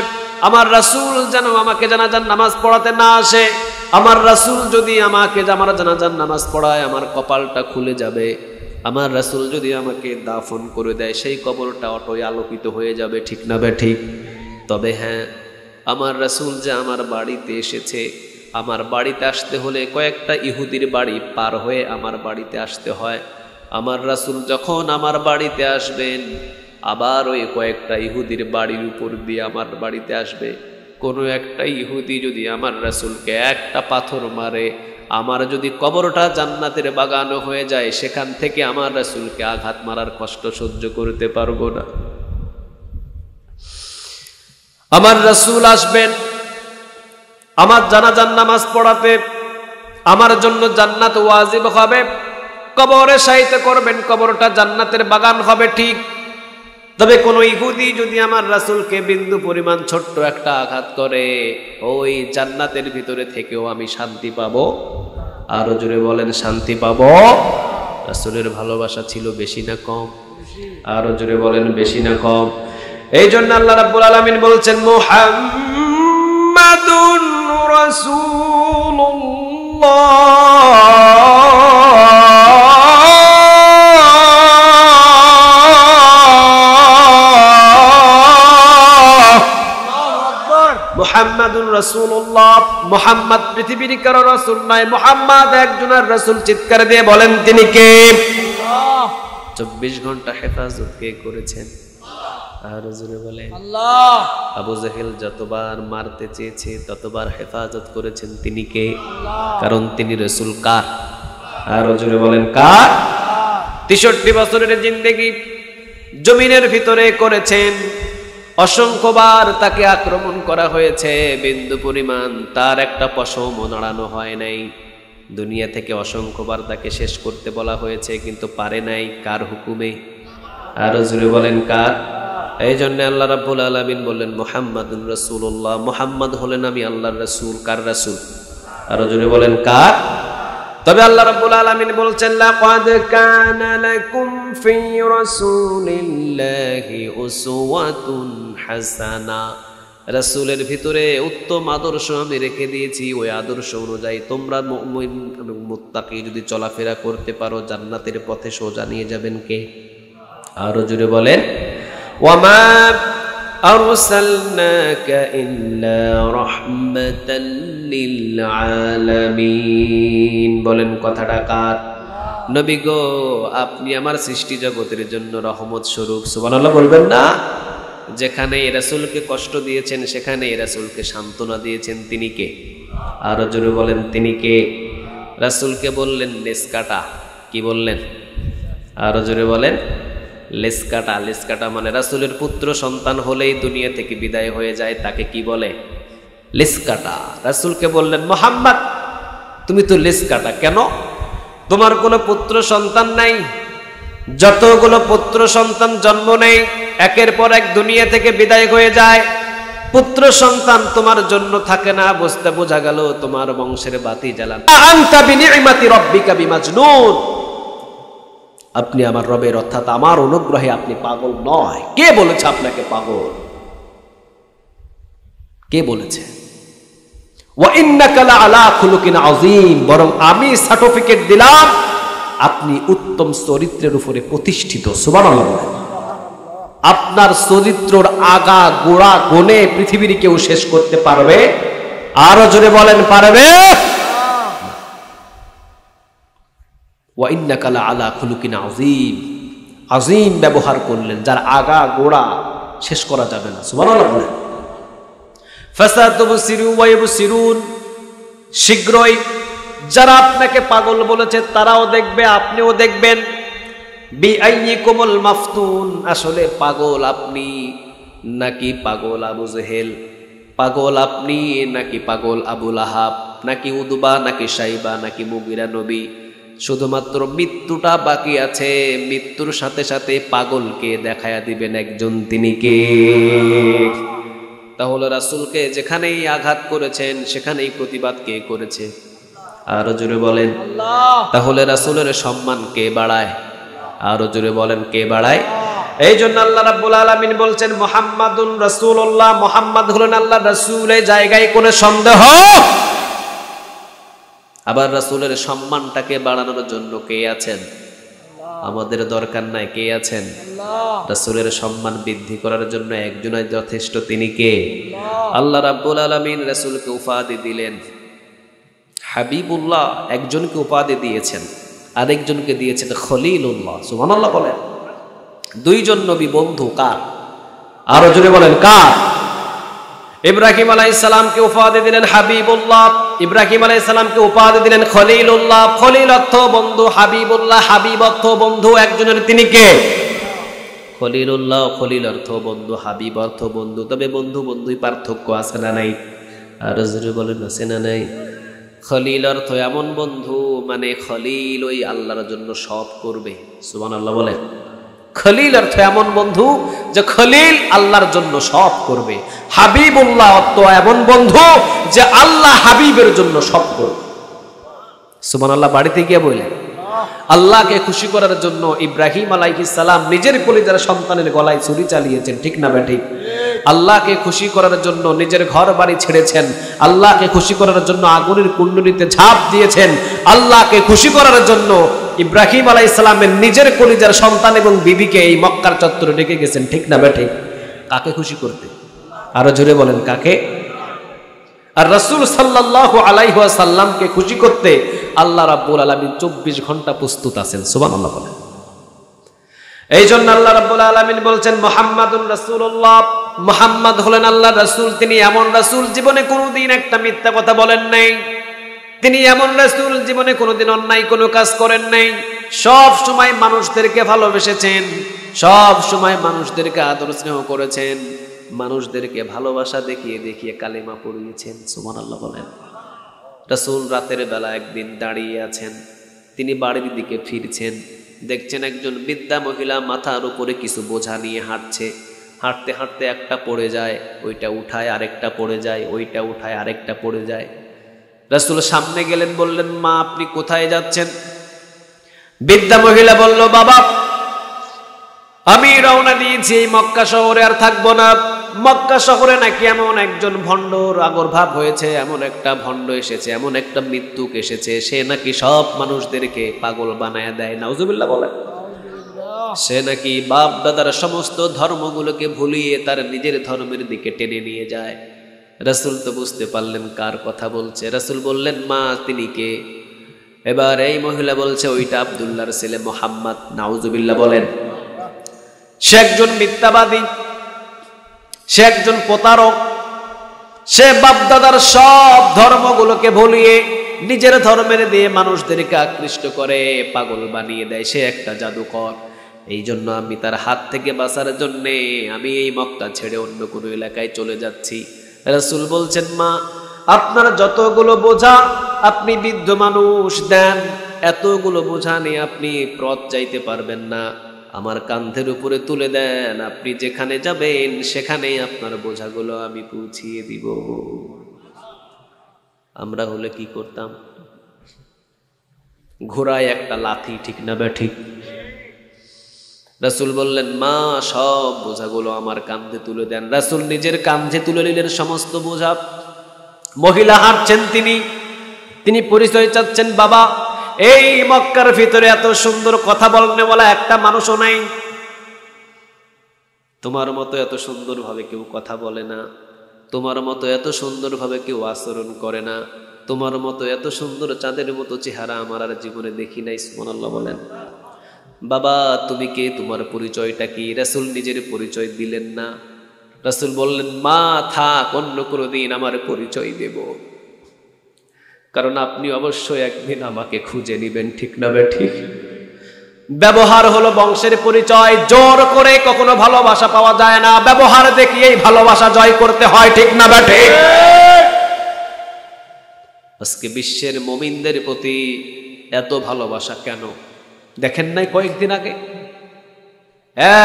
S1: আমার রাসূল যেন আমাকে জানাজার নামাজ পড়াতে না আসে, আমার রাসূল যদি আমাকে আমার জানাজার নামাজ পড়ায় আমার কপালটা খুলে যাবে, আমার রাসূল যদি আমাকে দাফন করে দেয় সেই কবরটা অটোই আলোকিত হয়ে যাবে, ঠিক না বে ঠিক? তবে হ্যাঁ, আমার রাসূল যে আমার বাড়িতে এসেছে, আমার বাড়িতে আসতে হলে কয়েকটা ইহুদির বাড়ি পার হয়ে আমার বাড়িতে আসতে হয়। আমার রাসূল যখন আমার বাড়িতে আসবেন, আবার ওই কয়েকটা ইহুদির বাড়ির উপর দিয়ে আমার বাড়িতে আসবে। কোনো একটা ইহুদি যদি আমার রাসূলকে একটা পাথর মারে, আমার যদি কবরটা জান্নাতের বাগানো হয়ে যায়, সেখান থেকে আমার রাসূলকে আঘাত মারার কষ্ট সহ্য করতে পারবো না। আমার রাসূল আসবেন আমার জানাজার নামাজ পড়াতে, আমার জন্য জান্নাত ওয়াজিব হবে, কবরে শায়িত করবেন, কবরটা জান্নাতের বাগান হবে, ঠিক। তবে কোন ইহুদি যদি আমার রাসূলকে বিন্দু পরিমাণ ছোট্ট একটা আঘাত করে, ওই জান্নাতের ভিতরে থেকেও আমি শান্তি পাবো। আরো জোরে বলেন, শান্তি পাবো। রাসূলের ভালোবাসা ছিল বেশি না কম? আরো জোরে বলেন, বেশি না কম? এই জন্য আল্লাহ রাব্বুল আলামিন বলছেন, মুহাম্মাদুর মুহাম্মাদুর রাসূলুল্লাহ। মুহাম্মদ পৃথিবীর কারো রাসূল নয়, মুহাম্মদ একজনের রাসূল। চিৎকার দিয়ে বলেন, তিনি কে? আল্লাহ। 24 ঘন্টা হেফাজত কে করেছেন? আর জোরে বলেন, আল্লাহ। আবু জাহেল যতবার মারতে চেয়েছে ততবার হেফাজত করেছেন, তিনি কে? আল্লাহ। কারণ তিনি রাসূল কার? আর জোরে বলেন, কার? 63 বছরের জিন্দেগি জমিনের ভিতরে করেছেন, অসংখ্যবার তাকে আক্রমণ করা হয়েছে, বিন্দু পরিমাণ তার একটা পশমও নাড়ানো হয় নাই। দুনিয়া থেকে অসংখ্যবার তাকে শেষ করতে বলা হয়েছে, কিন্তু পারে নাই। কার হুকুমে? আরো জোরে বলেন, কার? এই জন্য আল্লাহ রাব্বুল আলামিন বললেন, মুহাম্মাদুর রাসূলুল্লাহ। মুহাম্মদ হলেন আমি আল্লাহর রাসূল। কার রাসূল? আরো জোরে বলেন, কার? তবে আল্লাহ রাব্বুল আলামিন বলছেন, লাকাদ কানা লাকুম ফি রাসূলিল্লাহি উসওয়াতুন হাসানা। রাসূলের ভিতরে উত্তম আদর্শ আমি রেখে দিয়েছি, ওই আদর্শ অনুযায়ী তোমরা মুমিন এবং মুত্তাকি যদি চলাফেরা করতে পারো, জান্নাতের পথে সোজা নিয়ে যাবেন কে? আরো জোরে বলেন, ওয়ামা আরসালনাকা ইল্লা রাহমাতাল লিল আলামিন। বলেন, কথাটা কার? নবী গো, আপনি আমার সৃষ্টি জগতের জন্য রহমত স্বরূপ। সুবহানাল্লাহ বলবেন না? যেখানে রাসূলকে কষ্ট দিয়েছেন, সেখানে রাসূলকে সান্ত্বনা দিয়েছেন, তিনি কে? আরো জোরে বলেন, তিনি কে? রাসূলকে বললেন লেস কাটা। কি বললেন? আরো জোরে বলেন, লেস কাটা। লেস কাটা মানে রাসূলের পুত্র সন্তান হলেই দুনিয়া থেকে বিদায় হয়ে যায়, তাকে কি বলে? লেস কাটা। রাসূলকে বললেন, মুহাম্মদ তুমি তো লেস কাটা কেন? তোমার কোনো পুত্র সন্তান নাই? যতগুলো পুত্র সন্তান জন্ম নেই, একের পর এক দুনিয়া থেকে বিদায় হয়ে যায়, পুত্র সন্তান তোমার জন্য থাকে না, বুঝতে বোঝা গেল তোমার বংশের বাতি জ্বালান। আনতা বিনি'মাতি রাব্বিকা বিমাজনুন, আপনি আমার রবের অর্থাৎ আমার অনুগ্রহে আপনি পাগল নয়। কে বলেছে আপনাকে পাগল? কে বলেছে? ওয়া ইন্নাকা লাআলা খুলুকিন আযীম, বরং আমি সার্টিফিকেট দিলাম আপনি উত্তম চরিত্রের উপরে প্রতিষ্ঠিত। সুবহানাল্লাহ। আপনার চরিত্রর আগা গোড়া গুণে পৃথিবীর কেউ শেষ করতে পারবে? আরো জোরে বলেন, পারবে? ওয়া ইন্নাকা লাআলা খুলুকিন আযীম, আযীম ব্যবহার করলেন, যার আগা গোড়া শেষ করা যাবে না। সুবহানাল্লাহ। ফাসাতুবসিরু ওয়া ইবসিরুন, শীঘ্রই যারা আপনাকে পাগল বলেছে তারাও দেখবে, আপনিও দেখবেন। বিআইয়িকুমুল মাফতুন, আসলে পাগল আপনি নাকি পাগল আবু জেহেল? পাগল আপনি নাকি পাগল আবু লাহাব, নাকি উদবা, নাকি সাইবা, নাকি মুগিরা নবী? শুধুমাত্র মৃত্যুটা বাকি আছে, মৃত্যুর সাথে সাথে পাগলকে দেখায়া দিবেন একজন, তিনি কে? তাহলে রাসূলকে যেখানেই আঘাত করেছেন সেখানেই প্রতিবাদ কে করেছে? আরো জোরে বলেন। তাহলে রাসূলের সম্মান কে বাড়ায়? আরো জোরে বলেন, কে বাড়ায়? এই জন্য আল্লাহ রাব্বুল আলামিন বলছেন মুহাম্মাদুন রাসূলুল্লাহ, মুহাম্মদ হলেন আল্লাহর রাসূল, এই জায়গায় কোনো সন্দেহ। আবার রাসূলের সম্মানটাকে বাড়ানোর জন্য কে আছেন? আমাদের দরকার নাই, কে আছেন? রাসূলের সম্মান বৃদ্ধি করার জন্য একজনই যথেষ্ট, তিনি কে? আল্লাহ রাব্বুল আলামিন রাসূলকে উপাধি দিলেন হাবিবুল্লাহ, একজনকে উপাধি দিয়েছেন, আরেকজনকে দিয়েছেন খলিলুল্লাহ। সুবহানাল্লাহ বলেন। দুইজন নবী বন্ধু কার? আরো জোরে বলেন, কার? ইব্রাহিম আলাইহিস সালামকে উপাধি দিলেন হাবিবুল্লাহ, ইব্রাহিম আলাইহিস সালামকে উপাধি দিলেন খলিলুল্লাহ। খলিল অর্থ বন্ধু, হাবিবুল্লাহ হাবিব অর্থ বন্ধু, একজনের তিনি কে? খলিলুল্লাহ। খলিল অর্থ বন্ধু, হাবিব অর্থ বন্ধু। তবে বন্ধু বন্ধুই পার্থক্য আছে না নাই? আরো জোরে বলেন, আছে না নাই? খলিল অর্থ এমন বন্ধু, মানে খলিল ওই আল্লাহর জন্য সব করবে। সুবহানাল্লাহ বলেন। খলিল অর্থ এমন বন্ধু যে খলিল আল্লাহর জন্য সব করবে। হাবিবুল্লাহ অর্থ এমন বন্ধু যে আল্লাহ হাবিবের জন্য সব করবে। সুবহানাল্লাহ। বাড়িতে গিয়ে বললেন আল্লাহকে খুশি করার জন্য ইব্রাহিম আলাইহিস সালাম নিজের কলিজার সন্তানের গলায় ছুরি চালিয়েছেন, ঠিক না বেঠিক? আল্লাহকে খুশি করার জন্য নিজের ঘর বাড়ি ছেড়েছেন, আল্লাহকে খুশি করার জন্য আগুনের কুণ্ডলিতে ঝাঁপ দিয়েছেন, আল্লাহকে খুশি করার জন্য ইব্রাহিম আলাইহিস সালামের নিজের কলিজার সন্তান এবং বিবিকে এই মক্কার চত্বরে ডেকে গেছেন, ঠিক না বেঠিক? কাকে খুশি করতে? আরো জোরে বলেন, কাকে? আর রাসূল সাল্লাল্লাহু আলাইহি ওয়াসাল্লামকে খুশি করতে আল্লাহ রাব্বুল আলামিন 24 ঘন্টা প্রস্তুত আছেন। সুবহানাল্লাহ বলেন। এই জন্য আল্লাহ রাব্বুল আলামিন বলছেন মুহাম্মাদুর রাসূলুল্লাহ, মুহাম্মদ হলেন আল্লাহর রাসূল। তিনি এমন রাসূল জীবনে কোনোদিন একটা মিথ্যা কথা বলেন নাই। তিনি এমন রাসূল জীবনে কোনোদিন অন্যায় কোনো কাজ করেন নাই। সব সময় মানুষদেরকে ভালোবেসেছেন, সব সময় মানুষদেরকে আদর স্নেহ করেছেন, মানুষদেরকে ভালোবাসা দেখিয়ে দেখিয়ে কালেমা পড়িয়েছেন। সুবহানাল্লাহ বলেন। রাসূল রাতের বেলা একদিন দাঁড়িয়ে আছেন, তিনি বাড়ির দিকে ফিরছেন, দেখছেন একজন বৃদ্ধা মহিলা মাথার উপরে কিছু বোঝা নিয়ে হাঁটছে। হাঁটতে হাঁটতে একটা পড়ে যায়, ওইটা উঠায়, আরেকটা পড়ে যায়, ওইটা উঠায়, আরেকটা পড়ে যায়। রাসূল সামনে গেলেন, বললেন মা আপনি কোথায় যাচ্ছেন? বৃদ্ধা মহিলা বলল বাবা আমি রওনা দিয়েছি এই মক্কা শহরে, আর থাকবো না। মক্কা শহরে নাকি এমন একজন ভণ্ডর আবির্ভাব হয়েছে, এমন একটা ভণ্ড এসেছে, এমন একটা মৃত্যুক এসেছে, সে নাকি সব মানুষদেরকে পাগল বানায় দেয়। নাউজুবিল্লাহ বলে। সে নাকি বাপ দাদার সমস্ত ধর্মগুলোকে ভুলিয়ে তার নিজের ধর্মের দিকে টেনে নিয়ে যায়। রাসূল তো বুঝতে পারলেন কার কথা বলছে। রাসূল বললেন মা তিনি কে? এবার এই মহিলা বলছে ওইটা আব্দুল্লাহর ছেলে মুহাম্মদ। নাউজুবিল্লাহ বলেন। সে একজন মিথ্যাবাদী, সে একজন প্রতারক, সে বাপদাদার সব ধর্মগুলোকে ভুলিয়ে নিজের ধর্মের দিয়ে মানুষদেরকে আকৃষ্ট করে, পাগল বানিয়ে দেয়। সে একটা জাদুকর। এই জন্য আমি তার হাত থেকে বাঁচার জন্যে আমি এই মক্কা ছেড়ে অন্য কোনো এলাকায় চলে যাচ্ছি। রাসূল বলছেন মা আপনার যতগুলো বোঝা, আপনি বৃদ্ধ মানুষ দেন, এতগুলো বোঝা নিয়ে আপনি পথ চাইতে পারবেন না। আমার কাঁধের উপরে তুলে দেন, আপনি যেখানে যাবেন সেখানেই আপনার বোঝাগুলো আমি পৌঁছিয়ে দিব। আমরা হলে কি করতাম? ঘোড়ায় একটা লাথি, ঠিক না ঠিক? রাসূল বললেন, মা সব বোঝাগুলো আমার কাঁধে তুলে দেন। রাসূল নিজের কাঁধে তুলে নিলেন সমস্ত বোঝা। মহিলা হাঁটছেন, তিনি পরিচয় চাচ্ছেন, বাবা এই মক্কার ভিতরে এত সুন্দর কথা বলনে বলা একটা মানুষও নাই, তোমার মতো এত সুন্দরভাবে কেউ কথা বলে না, তোমার মতো এত সুন্দরভাবে কেউ আচরণ করে না, তোমার মতো এত সুন্দর চাঁদের মতো চেহারা আমার আর জীবনে দেখি নাই। সুবহানাল্লাহ বলেন। বাবা তুমি কে, তোমার পরিচয়টা কি? রাসূল নিজের পরিচয় দিলেন না। রাসূল বললেন, মা থাক, অন্য কোনো দিন আমার পরিচয় দেব, কারণ আপনি অবশ্যই একদিন আমাকে খুঁজে নিবেন, ঠিক না ঠিক? ব্যবহার হলো বংশের পরিচয়, জোর করে কখনো ভালোবাসা পাওয়া যায় না, ব্যবহার দেখিয়েই ভালোবাসা জয় করতে হয়, ঠিক না ঠিক? আজকে বিশ্বের মুমিনদের প্রতি এত ভালোবাসা কেন? দেখেন নাই কয়েকদিন আগে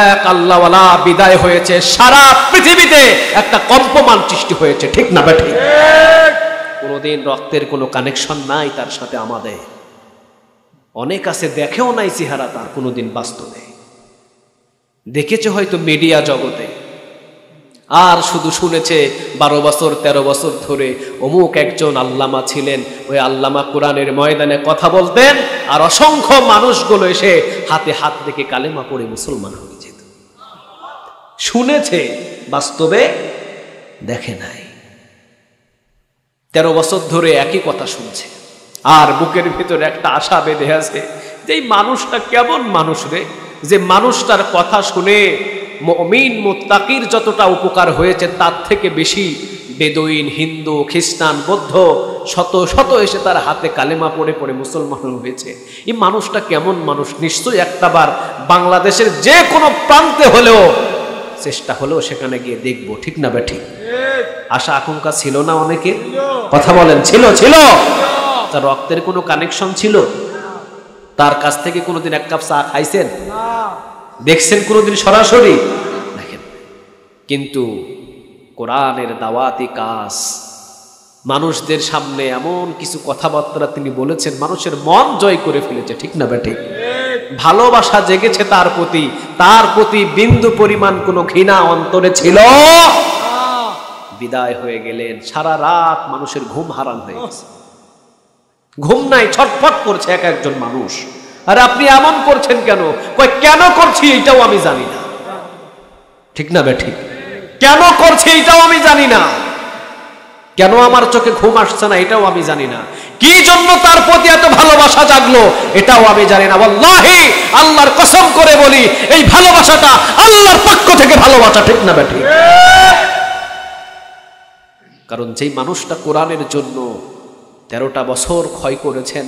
S1: এক আল্লাহওয়ালা বিদায় হয়েছে, সারা পৃথিবীতে একটা কম্পমান সৃষ্টি হয়েছে, ঠিক না ঠিক? কোনোদিন রক্তের কোনো কানেকশন নাই তার সাথে আমাদের। অনেক আছে দেখেও নাই চেহারা তার কোনোদিন বাস্তবে, দেখেছে হয়তো মিডিয়া জগতে, আর শুধু শুনেছে 12 বছর 13 বছর ধরে অমুক একজন আল্লামা ছিলেন, ওই আল্লামা কোরআনের ময়দানে কথা বলতেন, আর অসংখ্য মানুষগুলো এসে হাতে হাত রেখে কালেমা পড়ে মুসলমান হয়ে যেত। শুনেছে, বাস্তবে দেখে নাই। 13 বছর ধরে একই কথা শুনছে, আর বুকের ভিতরে একটা আশা বেঁধে আছে যে এই মানুষটা কেমন মানুষ রে, যে মানুষটার কথা শুনে মুমিন মুত্তাকির যতটা উপকার হয়েছে তার থেকে বেশি বেদুইন, হিন্দু, খ্রিস্টান, বৌদ্ধ শত শত এসে তার হাতে কালেমা পড়ে পড়ে মুসলমান হয়েছে। এই মানুষটা কেমন মানুষ? নিশ্চয়ই একটাবার বাংলাদেশের যে কোনো প্রান্তে হলেও চেষ্টা হলেও সেখানে গিয়ে দেখবো, ঠিক না ঠিক? আশা আকাঙ্ক্ষা ছিল না অনেকে? কথা বলেন, ছিল? তার রক্তের কোনো কানেকশন ছিল? তার কাছ থেকে কোনোদিন এক কাপ চা খাইছেন? দেখছেন কোনোদিন সরাসরি? দেখেন। কিন্তু কোরআনের দাওয়াতি কাজ, মানুষদের সামনে এমন কিছু কথাবার্তা তিনি বলেছেন, মানুষের মন জয় করে ফেলেছে, ঠিক না ঠিক? ভালোবাসা জেগেছে তার প্রতি বিন্দু পরিমাণ কোনো ঘৃণা অন্তরে ছিল। বিদায় হয়ে গেলেন, সারা রাত মানুষের ঘুম হারাম হয়ে গেছে, ঘুম নাই, ছটফট করছে এক একজন মানুষ। আর আপনি এমন করছেন কেন? কেন করছি এটাও আমি জানি না, ঠিক না ঠিক? কেন করছি এটাও আমি জানি না, কেন আমার চোখে ঘুম আসছে না এটাও আমি জানি না, কি জন্য তার প্রতি এত ভালোবাসা জাগলো এটাও আমি জানি না। ওয়াল্লাহি আল্লাহর কসম করে বলি, এই ভালোবাসাটা আল্লাহর পক্ষ থেকে ভালোবাসা, ঠিক না ঠিক? কারণ যেই মানুষটা কোরআনের জন্য 13টা বছর ক্ষয় করেছেন,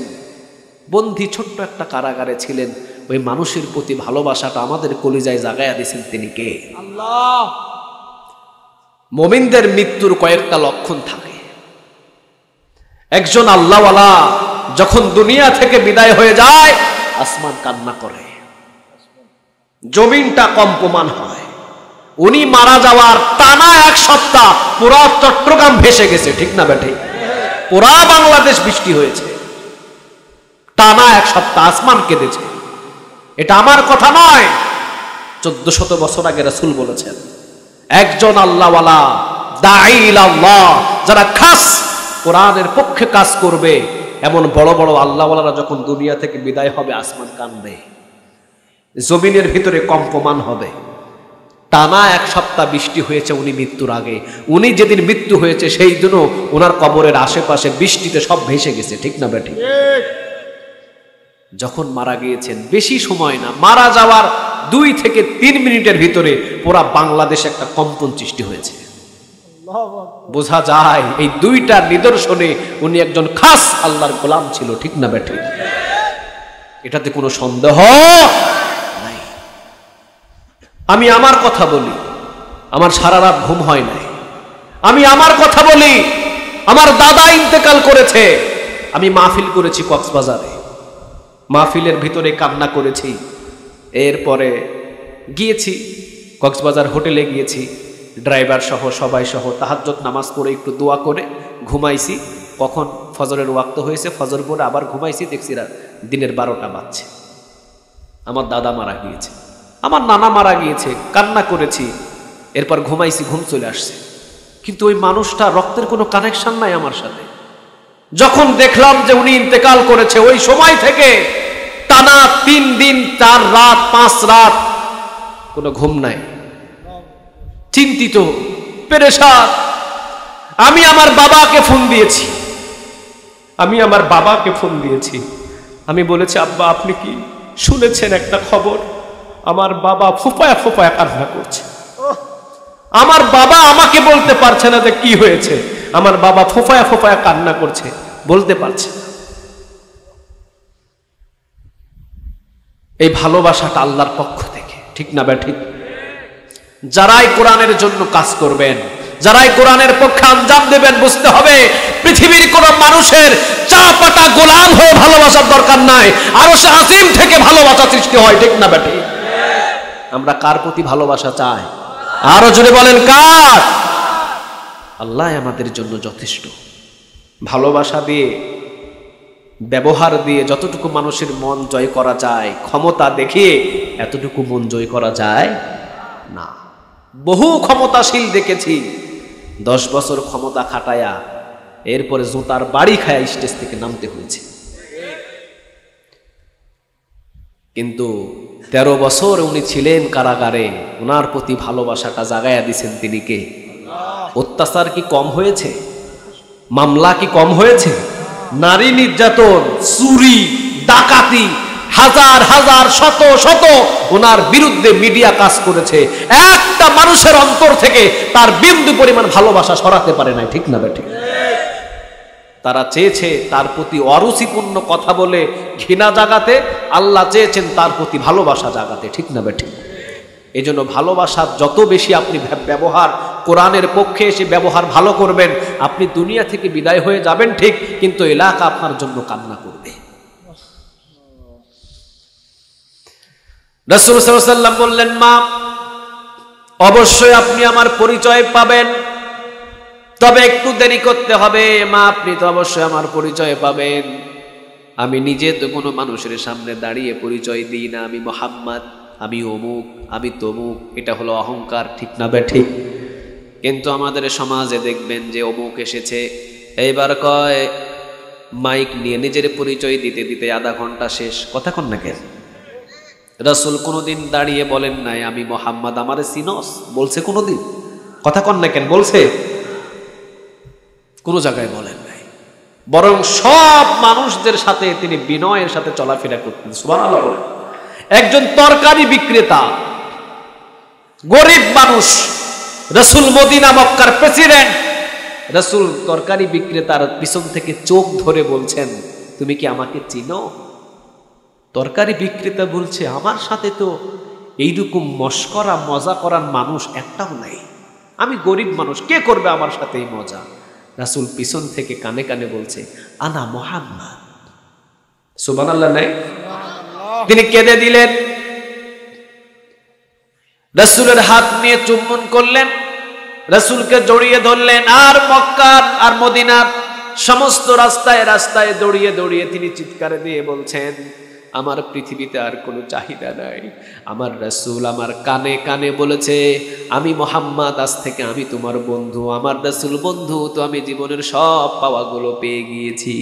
S1: বন্দী ছোট্ট একটা কারাগারে ছিলেন, ওই মানুষের প্রতি ভালোবাসাটা আমাদের কলিজায় জাগায়া দিয়েছেন তিনি কে? আল্লাহ। মুমিনদের মৃত্যুর কয়েকটা লক্ষণ থাকে। একজন আল্লাহওয়ালা যখন দুনিয়া থেকে বিদায় হয়ে যায়, আসমান কান্না করে, জমিনটা কম্পমান হয়। উনি মারা যাওয়ার টানা 1 সপ্তাহ পুরা চট্টগ্রাম ভেসে গেছে, ঠিক না ঠিক? পুরা বাংলাদেশ বৃষ্টি হয়েছে, টানা 1 সপ্তাহ আসমান কেঁদেছে। এটা আমার কথা নয়, 1400 বছর আগে রাসূল বলেছেন। একজন আল্লাহওয়ালা, দাঈ ইলাল্লাহ, যারা খাস কোরআনের পক্ষে কাজ করবে, এমন বড় বড় আল্লাহওয়ালারা যখন দুনিয়া থেকে বিদায় হবে, আসমান কাঁদবে, জমিনের ভিতরে কম্পমান হবে। টানা 1 সপ্তাহ বৃষ্টি হয়েছে উনি মৃত্যুর আগে। উনি যেদিন মৃত্যু হয়েছে সেই দিনও ওনার কবরের আশেপাশে বৃষ্টিতে সব ভেসে গেছে, ঠিক না ঠিক? যখন মারা গিয়েছেন, বেশি সময় না, মারা যাওয়ার 2 থেকে 3 মিনিটের ভিতরে পুরা বাংলাদেশে একটা কম্পন সৃষ্টি হয়েছে। বোঝা যায় এই 2টা নিদর্শনে উনি একজন খাস আল্লাহর গোলাম ছিল, ঠিক না ঠিক? এটাতে কোনো সন্দেহ নাই। আমি আমার কথা বলি, আমার সারা রাত ঘুম হয় নাই। আমি আমার কথা বলি, আমার দাদা ইন্তেকাল করেছে, আমি মাহফিল করেছি কক্সবাজারে, মাহফিলের ভিতরে কান্না করেছি। এরপরে গিয়েছি কক্সবাজার হোটেলে গিয়েছি, ড্রাইভার সহ সবাই সহ তাহাজ্জুদ নামাজ পড়ে একটু দোয়া করে ঘুমাইছি। কখন ফজরের ওয়াক্ত হয়েছে, ফজর পরে আবার ঘুমাইছি, দেখছি দিনের 12টা বাজছে। আমার দাদা মারা গিয়েছে, আমার নানা মারা গিয়েছে, কান্না করেছি, এরপর ঘুমাইছি, ঘুম চলে আসছে। কিন্তু ওই মানুষটা রক্তের কোনো কানেকশন নাই আমার সাথে। যখন দেখলাম যে উনি ইন্তেকাল করেছে, ওই সময় থেকে টানা 3 দিন 4 রাত 5 রাত কোনো ঘুম নাই, চিন্তিত, পেরেশান। আমি আমার বাবাকে ফোন দিয়েছি, আমি বলেছি, আব্বা আপনি কি শুনেছেন একটা খবর? আমার বাবা ফোঁপায়া ফোঁপায়া কান্না করছে। আমার বাবা আমাকে বলতে পারছে না যে কি হয়েছে, আমার বাবা ফোঁপায়া ফোঁপায়া কান্না করছে, বলতে পারছে না। এই ভালোবাসাটা আল্লাহর পক্ষ থেকে, ঠিক না ব্যাঠিক? যারাই কোরআনের জন্য কাজ করবেন, যারাই কোরআনের পক্ষে আঞ্জাম দেবেন, বুঝতে হবে পৃথিবীর কোন মানুষের চাপাটা গোলাম হয়ে ভালোবাসার দরকার নাই, আরশে আজিম থেকে ভালোবাসা সৃষ্টি হয়, ঠিক না ব্যাঠিক? আমরা কার প্রতি ভালোবাসা চাই? আরো জোরে বলেন, কার? আল্লাহ আমাদের জন্য যথেষ্ট। ভালোবাসা দিয়ে, ব্যবহার দিয়ে যতটুকু মানুষের মন জয় করা যায়, ক্ষমতা দেখিয়ে এতটুকু মন জয় করা যায় না। বহু ক্ষমতাশীল দেখেছি 10 বছর ক্ষমতা খাটায়া এরপরে জুতার বাড়ি খায়া স্টেজ থেকে নামতে হয়েছে। কিন্তু 13 বছর উনি ছিলেন কারাগারে, ওনার প্রতি ভালোবাসাটা জাগায়া দিছেন তিনি কে? অত্যাচার কি কম হয়েছে? মামলা কি কম হয়েছে? নারী নির্যাতন, চুরি, ডাকাতি, হাজার হাজার শত শত ওনার বিরুদ্ধে মিডিয়া কাজ করেছে। একটা মানুষের অন্তর থেকে তার বিন্দু পরিমাণ ভালোবাসা সরাতে পারে নাই, ঠিক না বেঠিক? তারা চেয়েছে তার প্রতি অরুচিপূর্ণ কথা বলে ঘৃণা জাগাতে, আল্লাহ চেয়েছেন তার প্রতি ভালোবাসা জাগাতে, ঠিক না বেঠিক? এই জন্য ভালোবাসার যত বেশি আপনি ব্যবহার কোরআনের পক্ষে এসে ব্যবহার ভালো করবেন, আপনি দুনিয়া থেকে বিদায় হয়ে যাবেন ঠিক, কিন্তু এলাকা আপনার জন্য কান্না করবে। রাসূল সাল্লাল্লাহু আলাইহি ওয়াসাল্লাম বললেন, মা অবশ্যই আপনি আমার পরিচয় পাবেন, তবে একটু দেরি করতে হবে। মা আপনি তো অবশ্যই আমার পরিচয় পাবেন। আমি নিজে তো কোনো মানুষের সামনে দাঁড়িয়ে পরিচয় দিই না, আমি মুহাম্মদ, আমি অমুক, আমি তমুক, এটা হলো অহংকার, ঠিক না বেঠিক? কিন্তু আমাদের সমাজে দেখবেন যে অমুক এসেছে, এইবার কয় মাইক নিয়ে নিজের পরিচয় দিতে দিতে আধা ঘন্টা শেষ। কথা কন না কেন? রাসূল কোনোদিন দাঁড়িয়ে বলেন নাই আমি মুহাম্মদ, আমারে চিনস? বলছে কোনোদিন? কথা কন না কেন? বলছে? কোনো জায়গায় বলেন নাই। বরং সব মানুষদের সাথে তিনি বিনয়ের সাথে চলাফেরা করতেন। সুবহানাল্লাহ বলেন। একজন তরকারি বিক্রেতা, গরিব মানুষ, রাসূল মদিনা মক্কার প্রেসিডেন্ট, রাসূল তরকারি বিক্রেতার পিছন থেকে চোখ ধরে বলছেন, তুমি কি আমাকে চিনো? তরকারি বিক্রেতা বলছে, আমার সাথে তো এইরকম মস্করা মজা করার মানুষ একটাও নাই, আমি গরিব মানুষ, কে করবে আমার সাথে এই মজা? রাসূল পিছন থেকে কানে কানে বলছে, আনা মুহাম্মদ। সুবহানাল্লাহ নাই? তিনি কেঁদে দিলেন, রাসূলের হাত নিয়ে চুম্বন করলেন, রাসূলকে জড়িয়ে ধরলেন, আর মক্কার আর মদিনার সমস্ত রাস্তায় রাস্তায় দৌড়িয়ে দৌড়িয়ে তিনি চিৎকার দিয়ে বলছেন, আমার পৃথিবীতে আর কোনো চাহিদা নাই। আমার রাসূল আমার কানে কানে বলেছে, আমি মুহাম্মদ, আজ থেকে আমি তোমার বন্ধু। আমার রাসূল বন্ধু, তো আমি জীবনের সব পাওয়াগুলো পেয়ে গিয়েছি।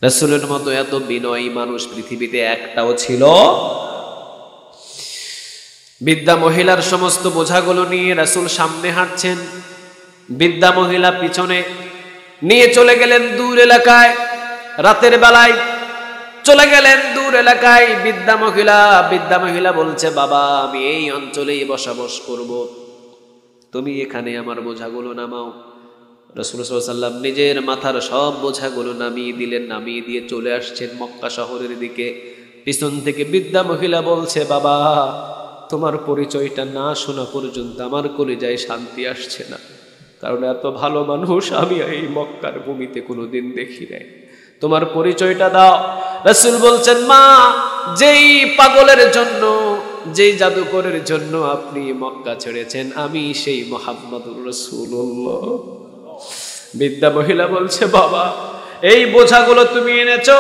S1: রাসূলের মতো এত বিনয়ী মানুষ পৃথিবীতে একটাও ছিল। বৃদ্ধা মহিলার সমস্ত বোঝাগুলো নিয়ে রাসূল সামনে হাঁটছেন, বৃদ্ধা মহিলা পিছনে নিয়ে চলে গেলেন দূর এলাকায়। রাতের বেলায় চলে গেলেন দূর এলাকায়। বৃদ্ধা মহিলা বলছে, বাবা আমি এই অঞ্চলেই বসবাস করব, তুমি এখানে আমার বোঝাগুলো নামাও। রাসূল সাল্লাল্লাহু আলাইহি ওয়াসাল্লাম নিজের মাথার সব বোঝাগুলো নামিয়ে দিলেন, নামিয়ে দিয়ে চলে আসছেন মক্কা শহরের দিকে। পিছন থেকে বৃদ্ধা মহিলা বলছে, বাবা তোমার পরিচয়টা না শোনা পর্যন্ত আমার কলিজায় শান্তি আসছে না, কারণ এত ভালো মানুষ আমি এই মক্কার ভূমিতে কোনোদিন দেখি নাই, তোমার পরিচয়টা দাও। রাসূল বলছেন, মা যেই পাগলের জন্য, যেই জাদুকরের জন্য আপনি মক্কা ছেড়েছেন, আমি সেই মুহাম্মদুর রাসূলুল্লাহ। বৃদ্ধা মহিলা বলছে, বাবা এই বোঝাগুলো তুমি এনেছো,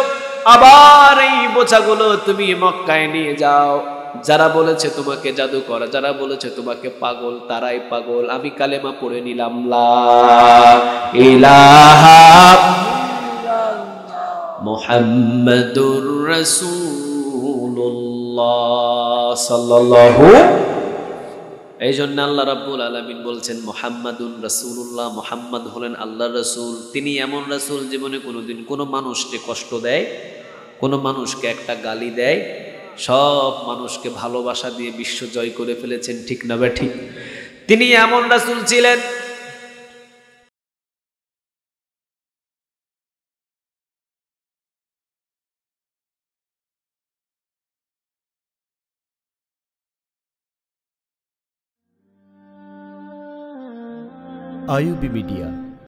S1: আবার এই বোঝাগুলো তুমি মক্কায় নিয়ে যাও। যারা বলেছে তোমাকে জাদুকর, যারা বলেছে তোমাকে পাগল, তারাই পাগল। আমি কালেমা পড়ে নিলাম, লা ইলাহা মুহাম্মাদুর রাসূলুল্লাহ সাল্লাল্লাহু। এই জন্য আল্লাহ রাব্বুল আলামিন বলছেন মুহাম্মাদুন রাসূলুল্লাহ, মুহাম্মদ হলেন আল্লাহর রাসূল। তিনি এমন রাসূল জীবনে কোনোদিন কোনো মানুষকে কষ্ট দেয়, কোনো মানুষকে একটা গালি দেয়, সব মানুষকে ভালোবাসা দিয়ে বিশ্ব জয় করে ফেলেছেন, ঠিক না বে ঠিক? তিনি এমন রাসূল ছিলেন।
S3: IUB media,